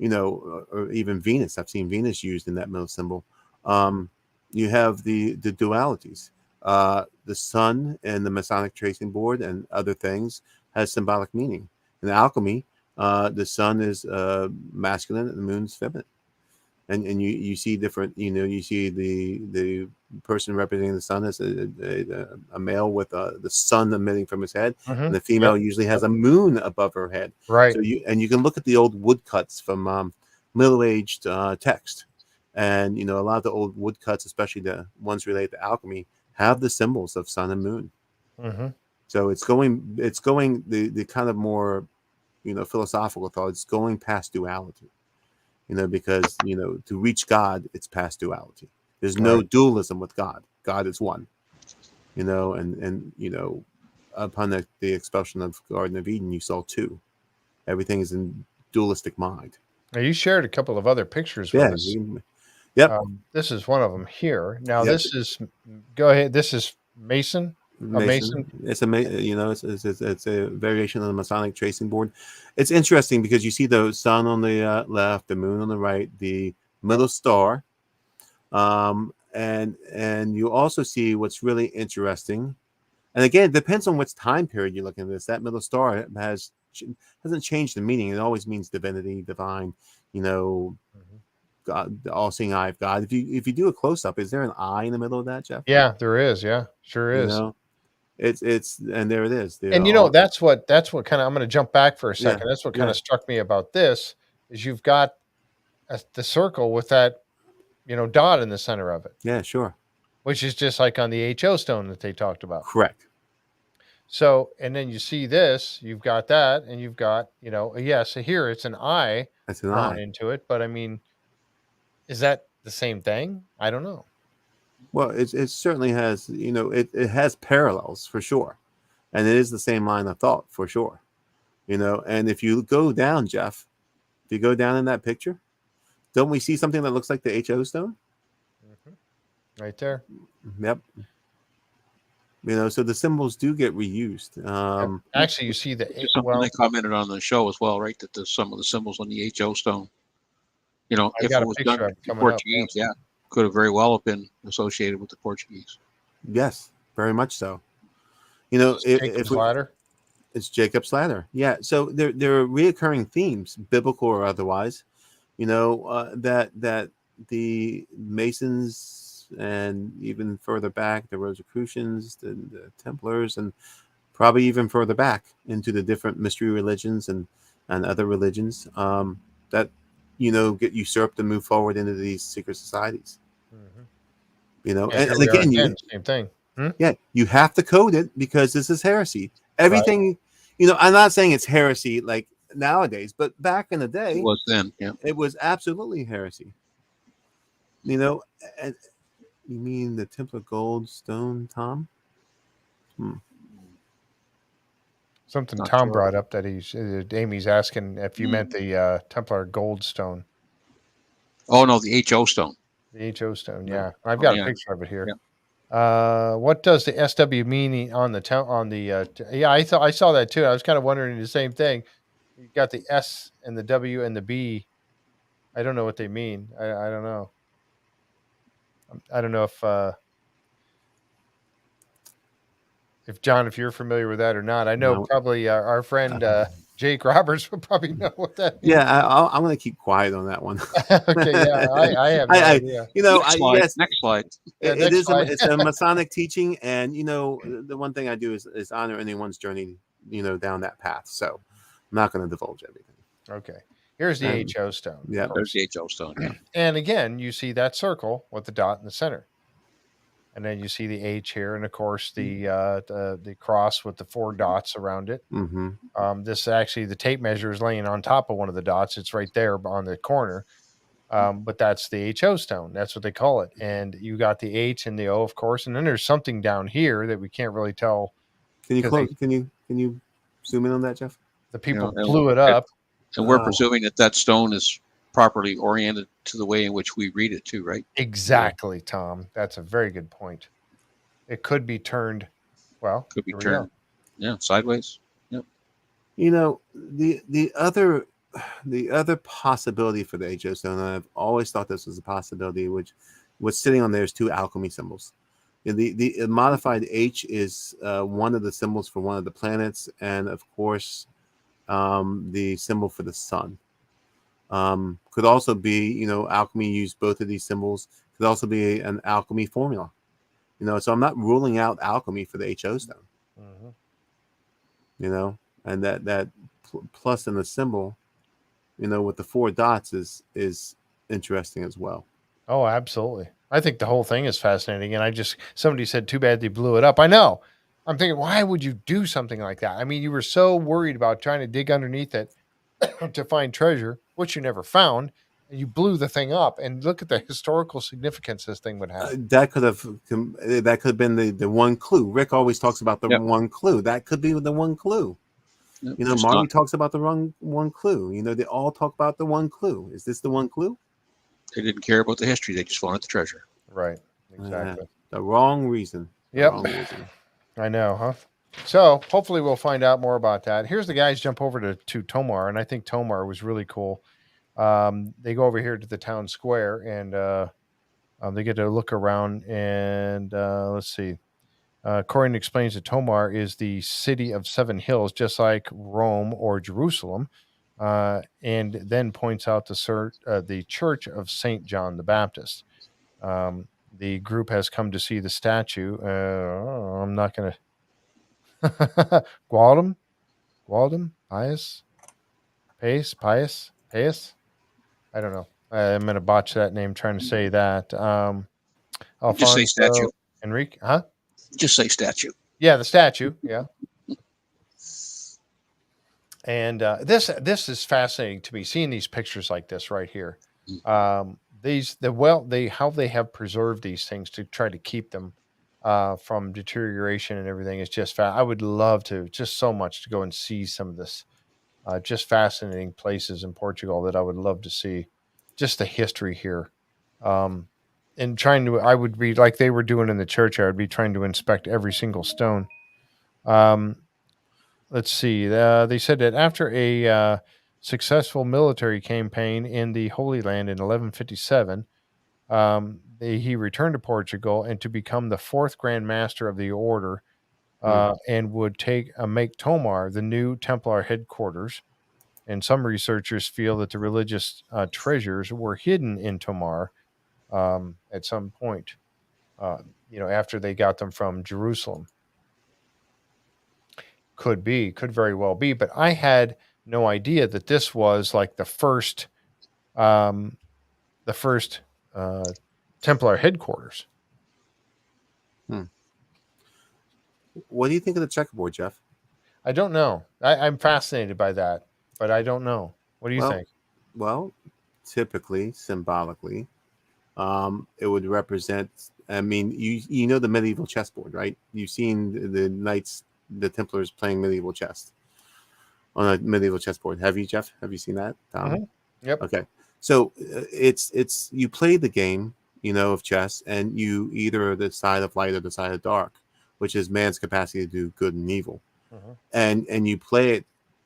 or even Venus. I've seen Venus used in that middle symbol. You have the dualities. The sun and the Masonic tracing board and other things has symbolic meaning. In alchemy, the sun is masculine and the moon's feminine. And you see different, you see the person representing the sun as a male with the sun emitting from his head, and the female usually has a moon above her head. Right. So you can look at the old woodcuts from middle-aged text, and a lot of the old woodcuts, especially the ones related to alchemy, have the symbols of sun and moon. So it's going the kind of more philosophical thought. It's going past duality, because to reach God, it's past duality. There's no dualism with God. God is one. And upon the expulsion of Garden of Eden, you saw two. Everything is in dualistic mind. Now, you shared a couple of other pictures with us. Yep. This is one of them here. Now, Yep. this is, go ahead. This is Mason. Mason. It's a variation of the Masonic tracing board. It's interesting because you see the sun on the left, the moon on the right, the middle star, and you also see what's really interesting. And again, it depends on which time period you're looking at this. That middle star hasn't changed the meaning. It always means divinity, divine. God, the all-seeing eye of God. If you do a close-up, is there an eye in the middle of that, Jeff? Yeah, there is. Yeah, sure is. It's and there it is. And that's what kind of, I'm going to jump back for a second. Yeah, that's what kind of struck me about this is you've got the circle with that, dot in the center of it. Yeah, sure. Which is just like on the HO stone that they talked about. Correct. So, and then you see this, you've got that, and you've got, so here it's an eye. That's an eye into it, but I mean, is that the same thing? I don't know. Well, it certainly has, it has parallels for sure. And it is the same line of thought for sure. And if you go down, Jeff, if you go down in that picture, don't we see something that looks like the HO stone? Mm-hmm. Right there. Yep. So the symbols do get reused. Actually, you see something they commented on the show as well, right? That some of the symbols on the HO stone, if it was done in Portuguese, could have very well have been associated with the Portuguese. Yes, very much so. Jacob's ladder. It's Jacob's ladder. Yeah. So there are reoccurring themes, biblical or otherwise. That the Masons and even further back, the Rosicrucians, the Templars, and probably even further back into the different mystery religions and other religions that get usurped and move forward into these secret societies. Mm-hmm. And again, same thing. Yeah, you have to code it because this is heresy. Everything, I'm not saying it's heresy like nowadays, but back in the day, it was then. Yeah, it was absolutely heresy. And you mean the Templar Gold Stone, Tom? Something not Tom brought up that Amy's asking if you meant the Templar Gold Stone. Oh no, the HO stone. The HO stone, yeah. I've got a picture of it here. Yeah. What does the SW mean on the yeah, I saw that too. I was kind of wondering the same thing. You got the S and the W and the B. I don't know what they mean. I don't know. I don't know if John, if you're familiar with that or not. I know probably our friend Jake Roberts would probably know what that means. Yeah, I'm going to keep quiet on that one. Okay, yeah, I have no idea. Next slide. It's a Masonic teaching, and the one thing I do is honor anyone's journey, down that path. So I'm not going to divulge everything. Okay. Here's the HO stone. Yeah, there's the HO stone. Yeah. And again, you see that circle with the dot in the center. And then you see the H here, and of course the cross with the 4 dots around it. Mm-hmm. This actually, the tape measure is laying on top of one of the dots. It's right there on the corner. But that's the HO stone. That's what they call it. And you got the H and the O, of course. And then there's something down here that we can't really tell. Can you zoom in on that, Jeff? The people blew it up. And we're presuming that stone is properly oriented to the way in which we read it too, right? Exactly, Tom. That's a very good point. It could be turned, could be turned, sideways. Yep. The other possibility for the HO stone, and I've always thought this was a possibility, which what's sitting on there is 2 alchemy symbols. The modified H is one of the symbols for one of the planets, and of course, the symbol for the sun. Could also be, alchemy used both of these symbols. Could also be an alchemy formula. So I'm not ruling out alchemy for the HO stone. Mm-hmm. And that plus in the symbol, with the 4 dots is interesting as well. Oh, absolutely. I think the whole thing is fascinating. And somebody said, too bad they blew it up. I know. I'm thinking, why would you do something like that? I mean, you were so worried about trying to dig underneath it to find treasure, which you never found. and you blew the thing up. And look at the historical significance this thing would have. That could have been the one clue. Rick always talks about the Yep. one clue. That could be the one clue. Yep, You know, just Marty not- talks about the wrong one clue. You know, they all talk about the one clue. Is this the one clue? They didn't care about the history. They just wanted the treasure. Right. Exactly. The wrong reason. The Yep. wrong reason. I know, huh? So hopefully we'll find out more about that. Here's the guys jump over to Tomar, and I think Tomar was really cool. They go over here to the town square, and they get to look around. And let's see. Corjan explains that Tomar is the city of 7 hills, just like Rome or Jerusalem, and then points out the church of Saint John the Baptist. The group has come to see the statue. I'm not going to. Gualdum, Pius. I don't know. I'm going to botch that name trying to say that. Just say statue. Enrique, huh? Just say statue. Yeah, the statue. Yeah. And this is fascinating to me. Seeing these pictures like this right here. How they have preserved these things to try to keep them from deterioration and everything is just I would love to just so much to go and see some of this just fascinating places in Portugal that I would love to see. Just the history here. And I would be like they were doing in the church. I would be trying to inspect every single stone. Let's see. They said that after a successful military campaign in the Holy Land in 1157, he returned to Portugal and to become the 4th Grand Master of the order, and would make Tomar the new Templar headquarters. And some researchers feel that the religious treasures were hidden in Tomar at some point, after they got them from Jerusalem. Could very well be, but I had no idea that this was like the first Templar headquarters. What do you think of the checkerboard, Jeff? I don't know. I'm fascinated by that, but I don't know. What do you think? Well, typically, symbolically, it would represent. I mean, you know the medieval chessboard, right? You've seen the knights, the Templars playing medieval chess on a medieval chessboard. Have you, Jeff? Have you seen that? Mm-hmm. Yep. Okay. So it's you play the game, of chess, and you either are the side of light or the side of dark, which is man's capacity to do good and evil. Mm-hmm. And you play it,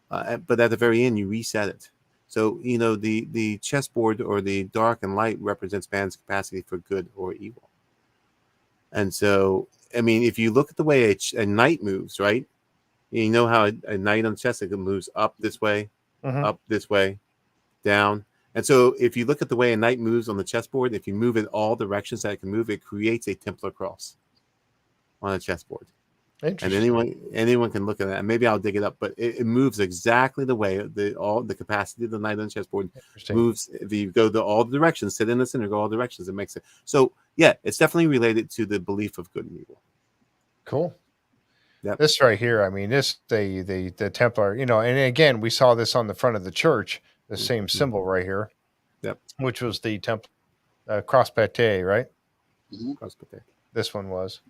but at the very end you reset it. So the chessboard or the dark and light represents man's capacity for good or evil. And so, I mean, if you look at the way a knight moves, right? You know how a knight on chess, it moves up this way, up this way, down. And so if you look at the way a knight moves on the chessboard, if you move in all directions that it can move, it creates a Templar cross on a chessboard. And anyone can look at that. Maybe I'll dig it up, but it moves exactly the way the capacity of the knight on the chessboard moves. If you go to all the directions, sit in the center, go all directions, it makes it. So yeah, it's definitely related to the belief of good and evil. Cool. Yep. This right here, I mean, this the Templar, and again, we saw this on the front of the church, the same symbol right here. Yep. Which was the Templar cross pate, right? Mm-hmm. Cross pate. This one was.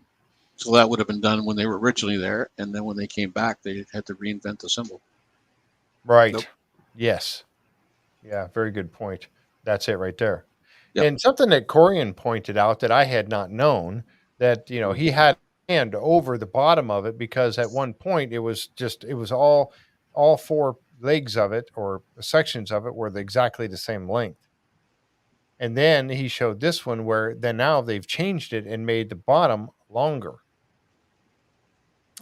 So that would have been done when they were originally there, and then when they came back, they had to reinvent the symbol. Right. Nope. Yes. Yeah, very good point. That's it right there. Yep. And something that Corjan pointed out that I had not known, that he had a hand over the bottom of it, because at one point it was all 4 legs of it, or sections of it, were exactly the same length. And then he showed this one where then now they've changed it and made the bottom longer.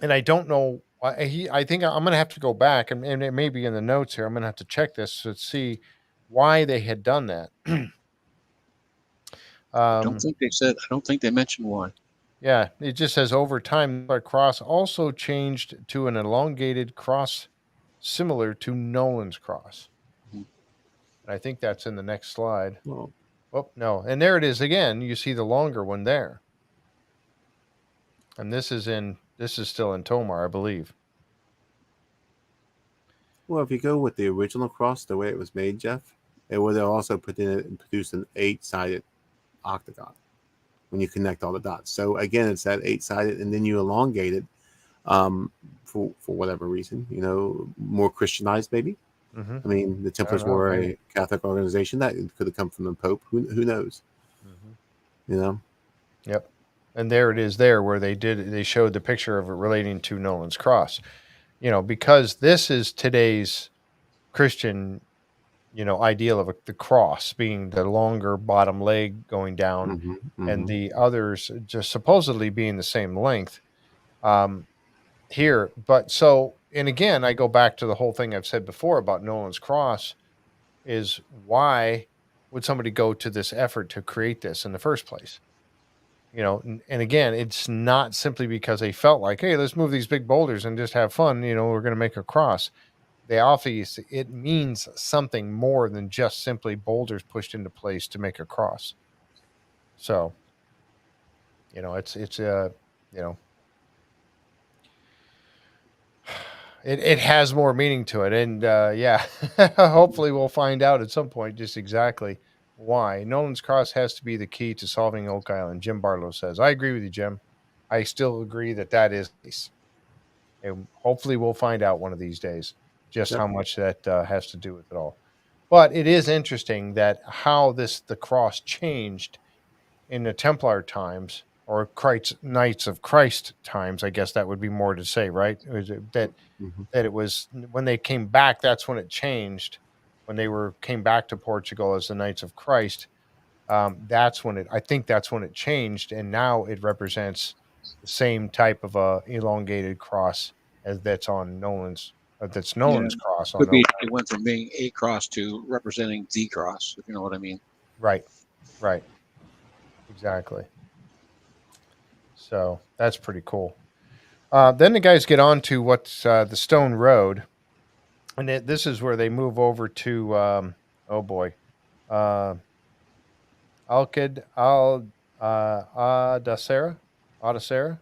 And I don't know. I think I'm going to have to go back, and it may be in the notes here. I'm going to have to check this to see why they had done that. I don't think they mentioned why. Yeah, it just says over time, the cross also changed to an elongated cross similar to Nolan's cross. Mm-hmm. And I think that's in the next slide. Oh, no. And there it is again. You see the longer one there. And this is still in Tomar, I believe. Well, if you go with the original cross, the way it was made, Jeff, it would have also produced an 8-sided octagon when you connect all the dots. So again, it's that 8-sided, and then you elongate it for whatever reason, more Christianized maybe. Mm-hmm. I mean, the Templars were a Catholic organization. That could have come from the Pope. Who knows? Mm-hmm. Yep. And there it is there where they showed the picture of it relating to Nolan's Cross. Because this is today's Christian, ideal of the cross being the longer bottom leg going down, and the others just supposedly being the same length here. But and again, I go back to the whole thing I've said before about Nolan's Cross is why would somebody go to this effort to create this in the first place? And again, it's not simply because they felt like, hey, let's move these big boulders and just have fun. We're going to make a cross. It means something more than just simply boulders pushed into place to make a cross. So, it has more meaning to it. And hopefully we'll find out at some point just exactly why. Nolan's Cross has to be the key to solving Oak Island, Jim Barlow says. I agree with you, Jim. I still agree that is the case. And hopefully we'll find out one of these days just how much that has to do with it all. But it is interesting that how the cross changed in the Templar times, or Knights of Christ times, I guess that would be more to say, right? That it was when they came back, that's when it changed. When they came back to Portugal as the Knights of Christ, that's when it changed, and now it represents the same type of a elongated cross as that's on Nolan's. That's Nolan's cross. Could be it went from being a cross to representing the cross, if you know what I mean. Right. Exactly. So that's pretty cool. Then the guys get on to what's the Stone Road, and this is where they move over to Alkid Aldacera. Aldacera.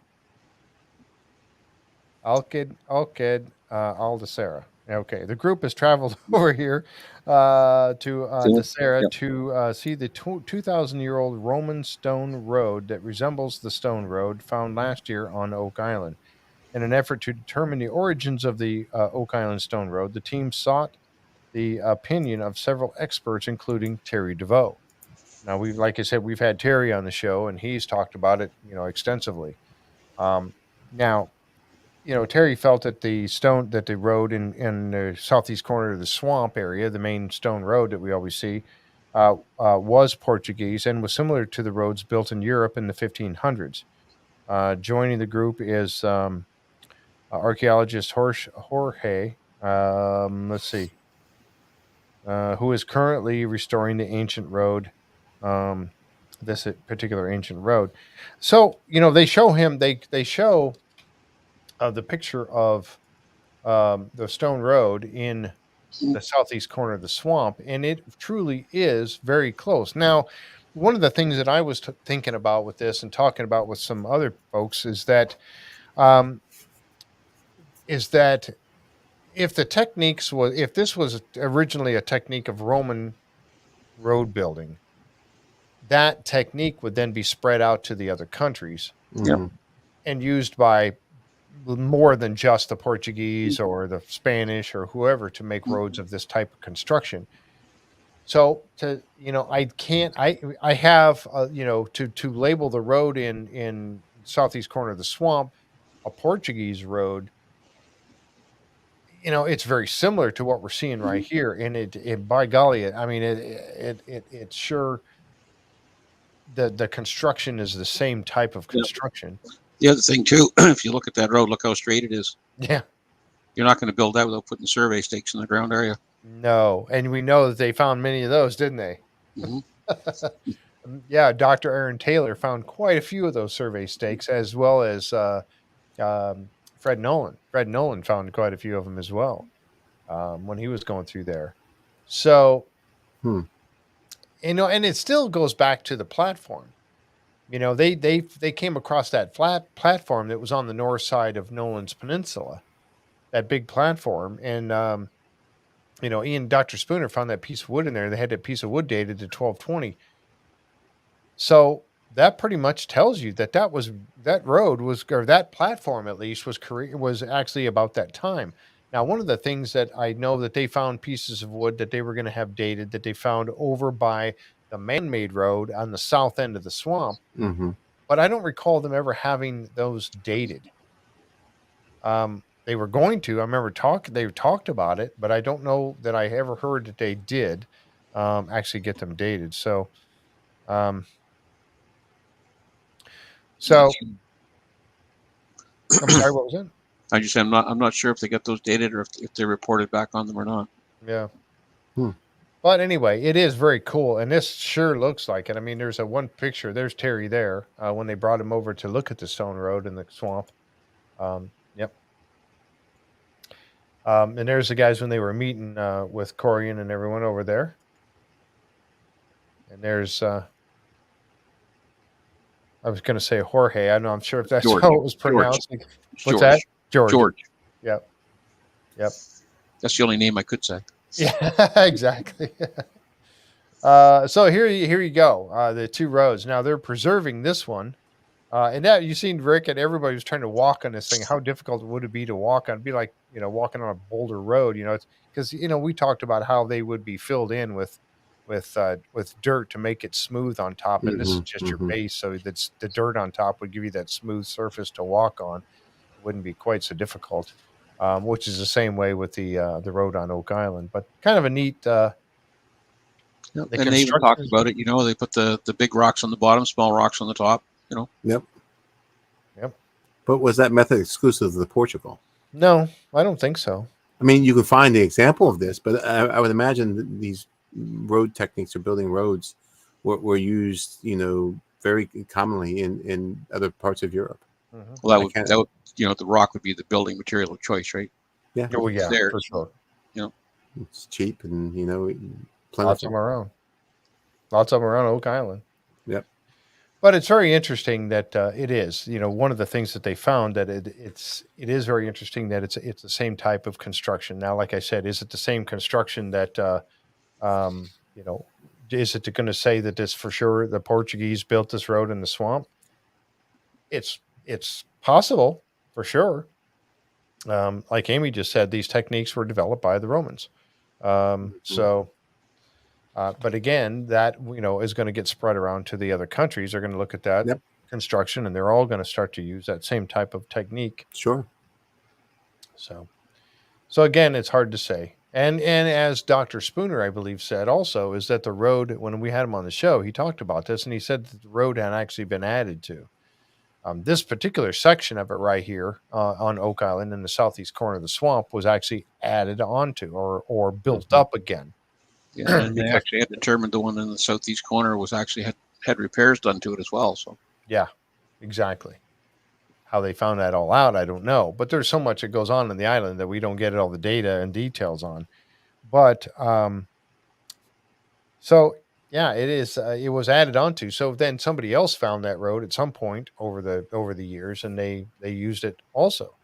Okay, the group has traveled over here to Dacera to see the 2,000-year-old Roman stone road that resembles the stone road found last year on Oak Island. In an effort to determine the origins of the Oak Island Stone Road, the team sought the opinion of several experts, including Terry DeVoe. Now, like I said, we've had Terry on the show, and he's talked about it, extensively. Now, Terry felt that the road in the southeast corner of the swamp area, the main stone road that we always see, was Portuguese and was similar to the roads built in Europe in the 1500s. Joining the group is archaeologist Jorge, who is currently restoring the ancient road, this particular ancient road. So, they show him, they show the picture of the stone road in the southeast corner of the swamp, and it truly is very close. Now, one of the things that I was thinking about with this and talking about with some other folks is that if this was originally a technique of Roman road building, that technique would then be spread out to the other countries and used by more than just the Portuguese or the Spanish or whoever to make roads of this type of construction. So I have to label the road in southeast corner of the swamp a Portuguese road. It's very similar to what we're seeing right here, and it by golly, I mean it's sure the construction is the same type of construction. The other thing too, if you look at that road, look how straight it is. Yeah, you're not going to build that without putting survey stakes in the ground, are you? No, and we know that they found many of those, didn't they? Yeah, Dr. Aaron Taylor found quite a few of those survey stakes, as well as Fred Nolan. Fred Nolan found quite a few of them as well when he was going through there. So, and it still goes back to the platform. They came across that flat platform that was on the north side of Nolan's Peninsula, that big platform, and Dr. Spooner found that piece of wood in there. They had that piece of wood dated to 1220. So that pretty much tells you that that road was, or that platform at least was actually about that time. Now, one of the things that I know that they found pieces of wood that they were going to have dated that they found over by the man-made road on the south end of the swamp, but I don't recall them ever having those dated. They were going to. I remember they talked about it, but I don't know that I ever heard that they did actually get them dated. So, I'm sorry, what was it? I just say I'm not sure if they got those dated or if they reported back on them or not. Yeah. But anyway, it is very cool, and this sure looks like it. I mean, there's one picture. There's Terry there when they brought him over to look at the stone road in the swamp. Yep. And there's the guys when they were meeting with Corjan and everyone over there. And there's, I was going to say Jorge. I'm sure if that's George. how it was pronounced. George. What's that? George. Yep. That's the only name I could say. Yeah, exactly. So here you go. The two roads. Now they're preserving this one. And that you seen Rick and everybody was trying to walk on this thing. How difficult would it be to walk on? It'd be like, walking on a boulder road, it's because, we talked about how they would be filled in with dirt to make it smooth on top. And this is just your base. So that's the dirt on top would give you that smooth surface to walk on. It wouldn't be quite so difficult, which is the same way with the road on Oak Island, but kind of a neat, and they even talked about it, they put the big rocks on the bottom, small rocks on the top, Yep. But was that method exclusive to Portugal? No, I don't think so. I mean, you can find the example of this, but I would imagine that these road techniques or building roads were used, very commonly in other parts of Europe. Well, that would the rock would be the building material of choice, right? Yeah. Oh, yeah, there, for sure. It's cheap and, Lots of them around. Lots of them around Oak Island. Yep. But it's very interesting that it is, one of the things that they found that it is very interesting that it's the same type of construction. Now, like I said, is it the same construction that, is it going to say that this for sure the Portuguese built this road in the swamp? It's possible for sure. Like Amy just said, these techniques were developed by the Romans. But again, that, is going to get spread around to the other countries. They're going to look at that construction and they're all going to start to use that same type of technique. Sure. So again, it's hard to say. And as Dr. Spooner, I believe, said also, is that the road, when we had him on the show, he talked about this and he said that the road had actually been added to. This particular section of it right here on Oak Island in the southeast corner of the swamp was actually added onto or built up again. Yeah, and they actually had determined the one in the southeast corner was actually had repairs done to it as well. So yeah, exactly. How they found that all out, I don't know. But there's so much that goes on in the island that we don't get all the data and details on. But so yeah, it is. It was added onto. So then somebody else found that road at some point over the years, and they used it also.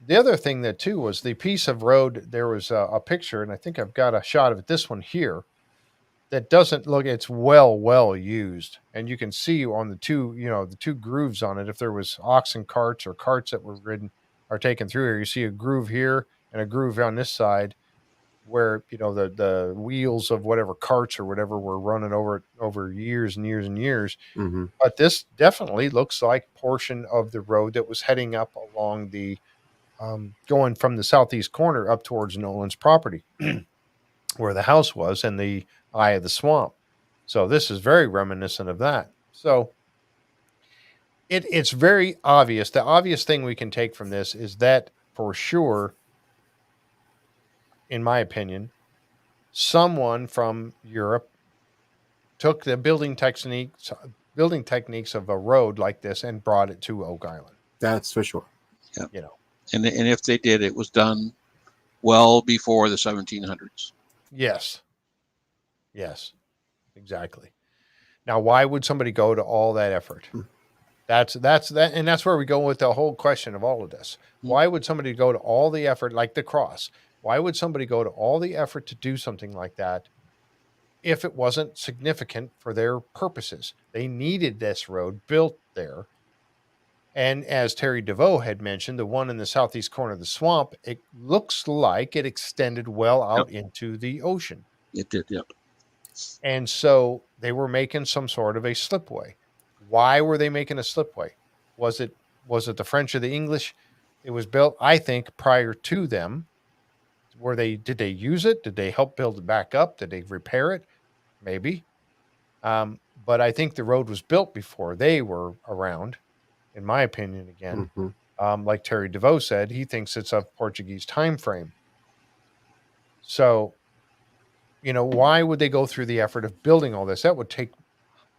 The other thing that too was the piece of road. There was a picture, and I think I've got a shot of it. This one here, that doesn't look. It's well used, and you can see on the two grooves on it. If there was oxen carts or carts that were ridden or taken through here, you see a groove here and a groove on this side, where the wheels of whatever carts or whatever were running over years and years and years. Mm-hmm. But this definitely looks like portion of the road that was heading up along the. Going from the southeast corner up towards Nolan's property where the house was and the eye of the swamp. So this is very reminiscent of that. So it's very obvious. The obvious thing we can take from this is that for sure, in my opinion, someone from Europe took the building techniques of a road like this and brought it to Oak Island. That's for sure. Yeah. And if they did, it was done well before the 1700s. Yes, exactly. Now, why would somebody go to all that effort? That's where we go with the whole question of all of this. Why would somebody go to all the effort, like the cross, Why would somebody go to all the effort to do something like that if it wasn't significant for their purposes? They needed this road built there. And as Terry DeVoe had mentioned, the one in the southeast corner of the swamp, it looks like it extended well out into the ocean. It did, yep. And so they were making some sort of a slipway. Why were they making a slipway? Was it the French or the English? It was built, I think, prior to them. Did they use it? Did they help build it back up? Did they repair it? Maybe. But I think the road was built before they were around, in my opinion, again. Like Terry DeVoe said, he thinks it's of Portuguese time frame. So, why would they go through the effort of building all this? That would take,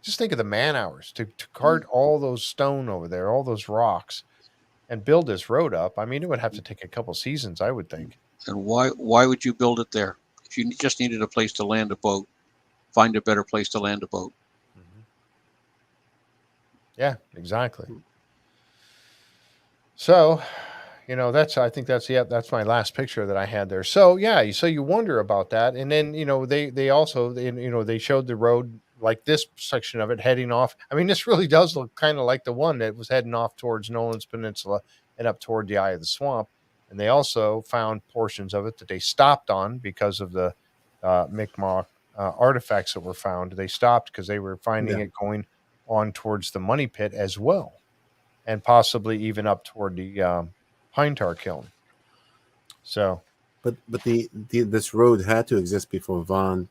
just think of the man hours to cart all those stone over there, all those rocks, and build this road up. I mean, it would have to take a couple seasons, I would think. And why would you build it there? If you just needed a place to land a boat, find a better place to land a boat. Yeah, exactly. So, I think that's my last picture that I had there. So yeah, so you wonder about that. And then, they also, they showed the road, like this section of it heading off. I mean, this really does look kind of like the one that was heading off towards Nolan's Peninsula and up toward the eye of the swamp. And they also found portions of it that they stopped on because of the Mi'kmaq artifacts that were found. They stopped because they were finding it going on towards the money pit as well, and possibly even up toward the pine tar kiln. So, but this road had to exist before Vaughan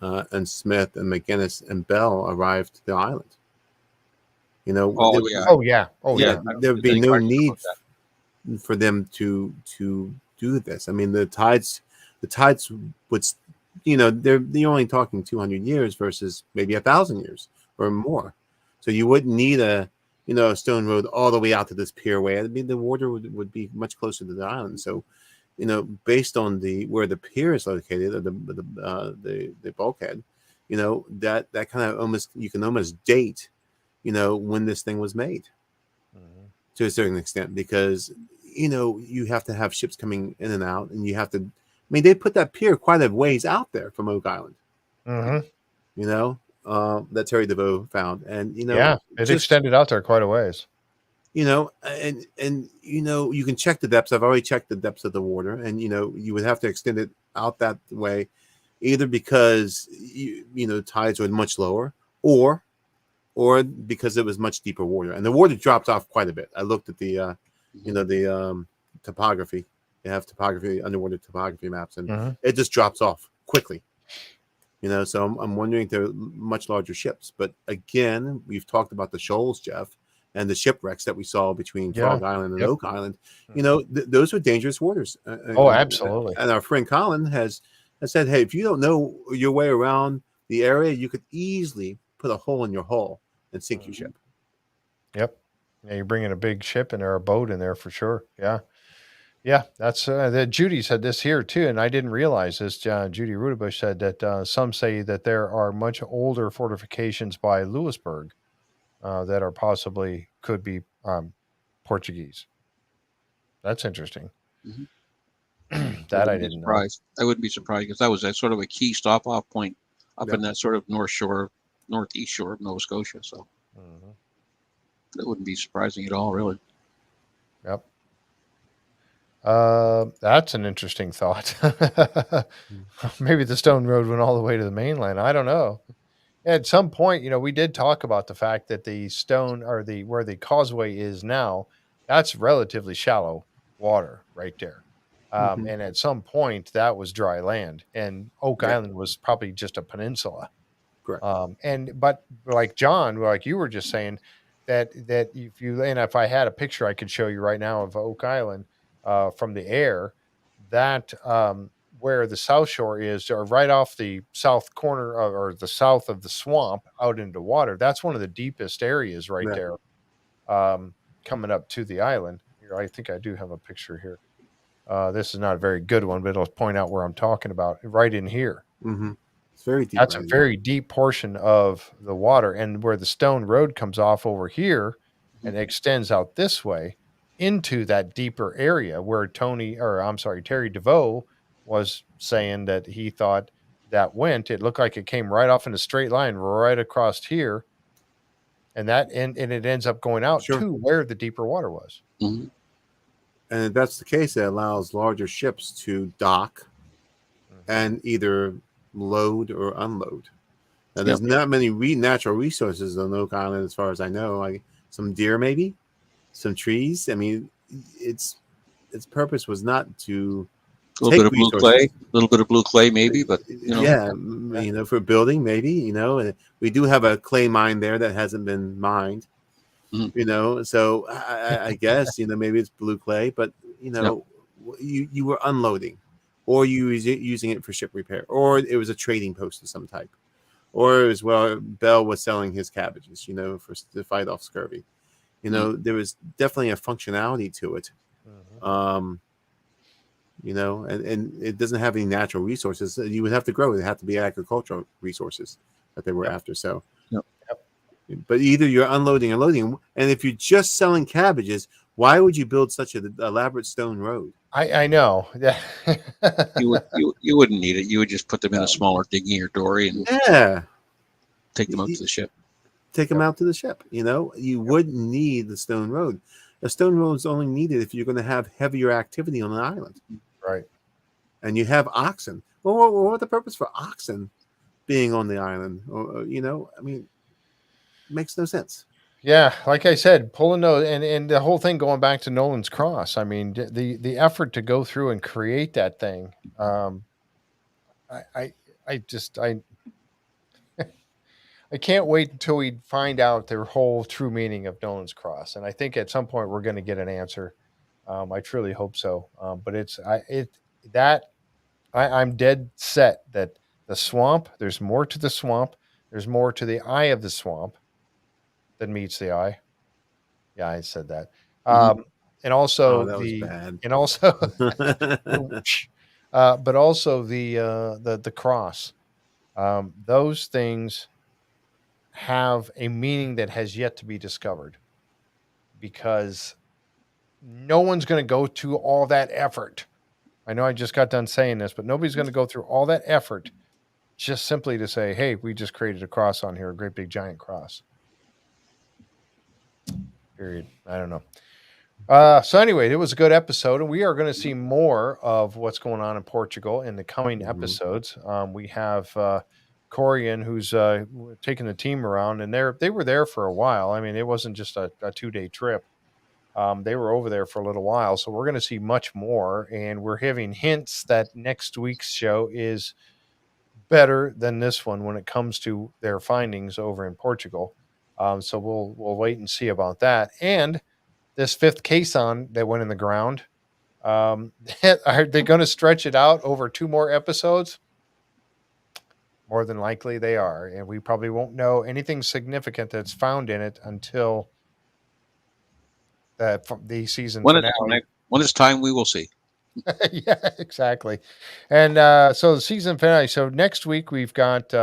and Smith and McGinnis and Bell arrived to the island. There would be no need for them to do this. I mean, the tides would, they're only talking 200 years versus maybe 1,000 years or more. So you wouldn't need a stone road all the way out to this pierway. I mean, the water would be much closer to the island. So, based on where the pier is located, or the bulkhead, that kind of you can almost date, when this thing was made, to a certain extent, because you have to have ships coming in and out, and you have to. I mean, they put that pier quite a ways out there from Oak Island. That Terry DeVoe found, and it extended out there quite a ways. And you can check the depths. I've already checked the depths of the water, and you would have to extend it out that way, either because tides were much lower, or because it was much deeper water, and the water dropped off quite a bit. I looked at the topography. They have underwater topography maps, and it just drops off quickly. So I'm wondering if they're much larger ships. But again, we've talked about the shoals, Jeff, and the shipwrecks that we saw between Frog Island and Oak Island. Those are dangerous waters. Absolutely. And our friend Colin has said, hey, if you don't know your way around the area, you could easily put a hole in your hull and sink your ship. Yep. Yeah, you're bringing a big ship in there, a boat in there for sure. Yeah. Yeah, that's that. Judy said this here too, and I didn't realize this. Judy Rudebush said that some say that there are much older fortifications by Louisburg that are possibly could be Portuguese. That's interesting. That I didn't know. I wouldn't be surprised because that was sort of a key stop-off point up in that sort of northeast shore of Nova Scotia. So that wouldn't be surprising at all, really. Yep. That's an interesting thought. Maybe the stone road went all the way to the mainland. I don't know. At some point, we did talk about the fact that the stone or where the causeway is now, that's relatively shallow water right there. And at some point that was dry land, and Oak Island was probably just a peninsula. Correct. But like John, like you were just saying that if I had a picture I could show you right now of Oak Island, from the air, that where the South Shore is, or right off the south corner or the south of the swamp out into water. That's one of the deepest areas right there, coming up to the island. Here, I think I do have a picture here. This is not a very good one, but it'll point out where I'm talking about, right in here. It's very deep. That's a very deep portion of the water, and where the stone road comes off over here and extends out this way into that deeper area where Terry DeVoe was saying that he thought that it looked like it came right off in a straight line right across here. And and it ends up going out Sure. to where the deeper water was. Mm-hmm. And if that's the case, it allows larger ships to dock and either load or unload. Now, there's not many natural resources on Oak Island, as far as I know. Like some deer, maybe some trees. I mean, its purpose was not to a little bit of blue clay, maybe, but for building, maybe, and we do have a clay mine there that hasn't been mined, so I guess, maybe it's blue clay, but you were unloading, or you were using it for ship repair, or it was a trading post of some type, or as well, Bell was selling his cabbages, to fight off scurvy. There was definitely a functionality to it. And it doesn't have any natural resources. You would have to grow. It have to be agricultural resources that they were after. So, but either you're unloading or loading. And if you're just selling cabbages, why would you build such an elaborate stone road? I know. you wouldn't need it. You would just put them in a smaller dinghy or dory and take them out to the ship. Take them out to the ship. You wouldn't need the stone road. A stone road is only needed if you're going to have heavier activity on an island. Right. And you have oxen. Well, what's the purpose for oxen being on the island? It makes no sense. Yeah, like I said, pulling those and the whole thing going back to Nolan's Cross. I mean, the effort to go through and create that thing. I can't wait until we find out their whole true meaning of Nolan's Cross, and I think at some point we're going to get an answer. I truly hope so. But I'm dead set that the swamp. There's more to the swamp. There's more to the eye of the swamp than meets the eye. Yeah, I said that. And also that was bad. And also, but also the cross. Those things have a meaning that has yet to be discovered, because no one's going to go to all that effort. I know I just got done saying this, but nobody's going to go through all that effort just simply to say, hey, we just created a cross on here, a great big giant cross. Period. I don't know. So anyway, it was a good episode, and we are going to see more of what's going on in Portugal in the coming episodes. We have Corjan, who's taking the team around, and they were there for a while. I mean, it wasn't just a 2-day trip. They were over there for a little while, so we're going to see much more, and we're having hints that next week's show is better than this one when it comes to their findings over in Portugal. So we'll wait and see about that. And this 5th caisson that went in the ground, are they going to stretch it out over 2 more episodes? More than likely they are, and we probably won't know anything significant that's found in it until the season finale. When it's time, we will see. Yeah, exactly. And so the season finale. So next week we've got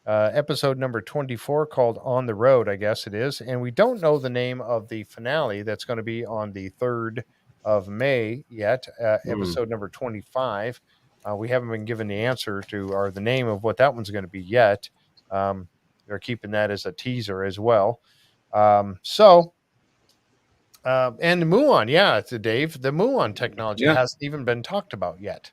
episode number 24 called On the Road, I guess it is. And we don't know the name of the finale that's going to be on the 3rd of May yet. Episode number 25. We haven't been given the answer to or the name of what that one's going to be yet. They're keeping that as a teaser as well. And the Muon, Dave, the Muon technology hasn't even been talked about yet.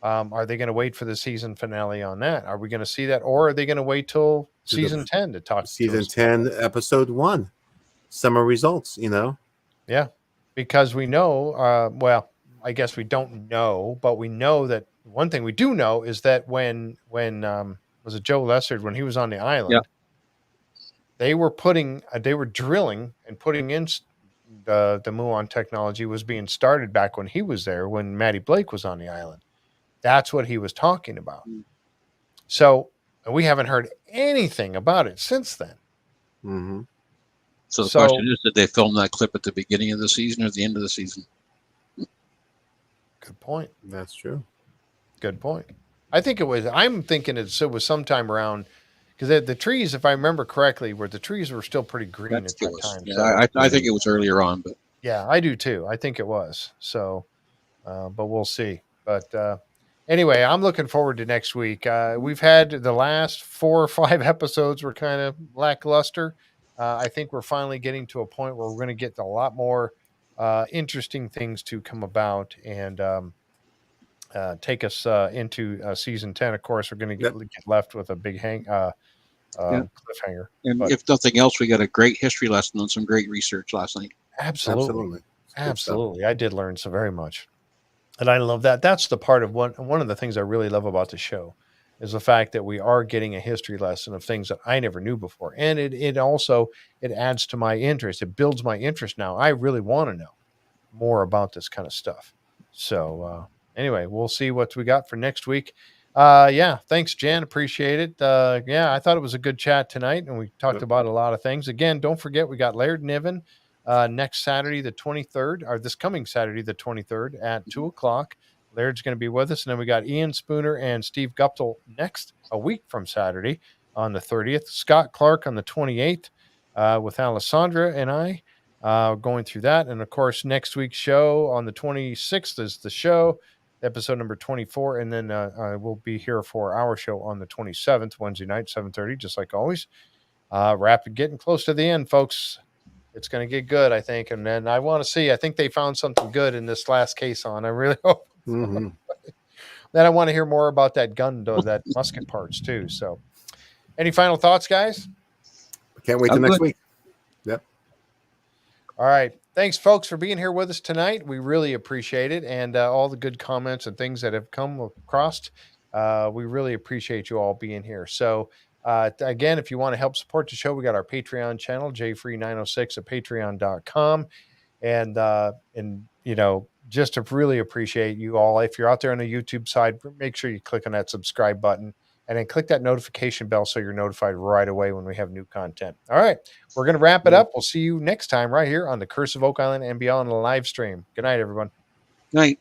Are they going to wait for the season finale on that? Are we going to see that, or are they going to wait till season 10 to talk? Season 10, episode 1, summer results. Yeah, because we know. Well, I guess we don't know, but we know that one thing we do know is that when was it Joe Lessard when he was on the island? They were drilling and putting in the Muon technology was being started back when he was there, when Matty Blake was on the island. That's what he was talking about. So we haven't heard anything about it since then. Mm-hmm. So the question is, did they film that clip at the beginning of the season or at the end of the season? Good point. That's true. Good point. I'm thinking it was sometime around, because the trees, if I remember correctly, the trees were still pretty green at that time. Yeah, I think it was earlier on, but yeah, I do too. I think it was. So, but we'll see. But anyway, I'm looking forward to next week. We've had the last 4 or 5 episodes were kind of lackluster. I think we're finally getting to a point where we're going to get a lot more interesting things to come about and take us into season 10. Of course, we're going to get left with a big cliffhanger. And if nothing else, we got a great history lesson and some great research last night. Absolutely. I did learn so very much. And I love that. That's the part of one of the things I really love about the show is the fact that we are getting a history lesson of things that I never knew before. And it also, it adds to my interest. It builds my interest now. I really want to know more about this kind of stuff. So anyway, we'll see what we got for next week. Thanks, Jan. Appreciate it. I thought it was a good chat tonight, and we talked about a lot of things. Again, don't forget, we got Laird Niven next Saturday, the 23rd, or this coming Saturday, the 23rd at 2:00. Laird's going to be with us. And then we got Ian Spooner and Steve Guptill next, a week from Saturday on the 30th. Scott Clark on the 28th with Alessandra and I going through that. And, of course, next week's show on the 26th is the show, episode number 24. And then we'll be here for our show on the 27th, Wednesday night, 7:30, just like always. Getting close to the end, folks. It's going to get good, I think. And then I want to see, I think they found something good in this last caisson. I really hope. Then I want to hear more about that gun, though, that musket parts too. So any final thoughts, guys? Can't wait till next week. Yep. All right. Thanks, folks, for being here with us tonight. We really appreciate it. And all the good comments and things that have come across. We really appreciate you all being here. So, again, if you want to help support the show, we got our Patreon channel, jfree906 at patreon.com. And just to really appreciate you all. If you're out there on the YouTube side, make sure you click on that subscribe button and then click that notification bell so you're notified right away when we have new content. All right. We're going to wrap it up. We'll see you next time right here on the Curse of Oak Island and Beyond live stream. Good night, everyone. Night.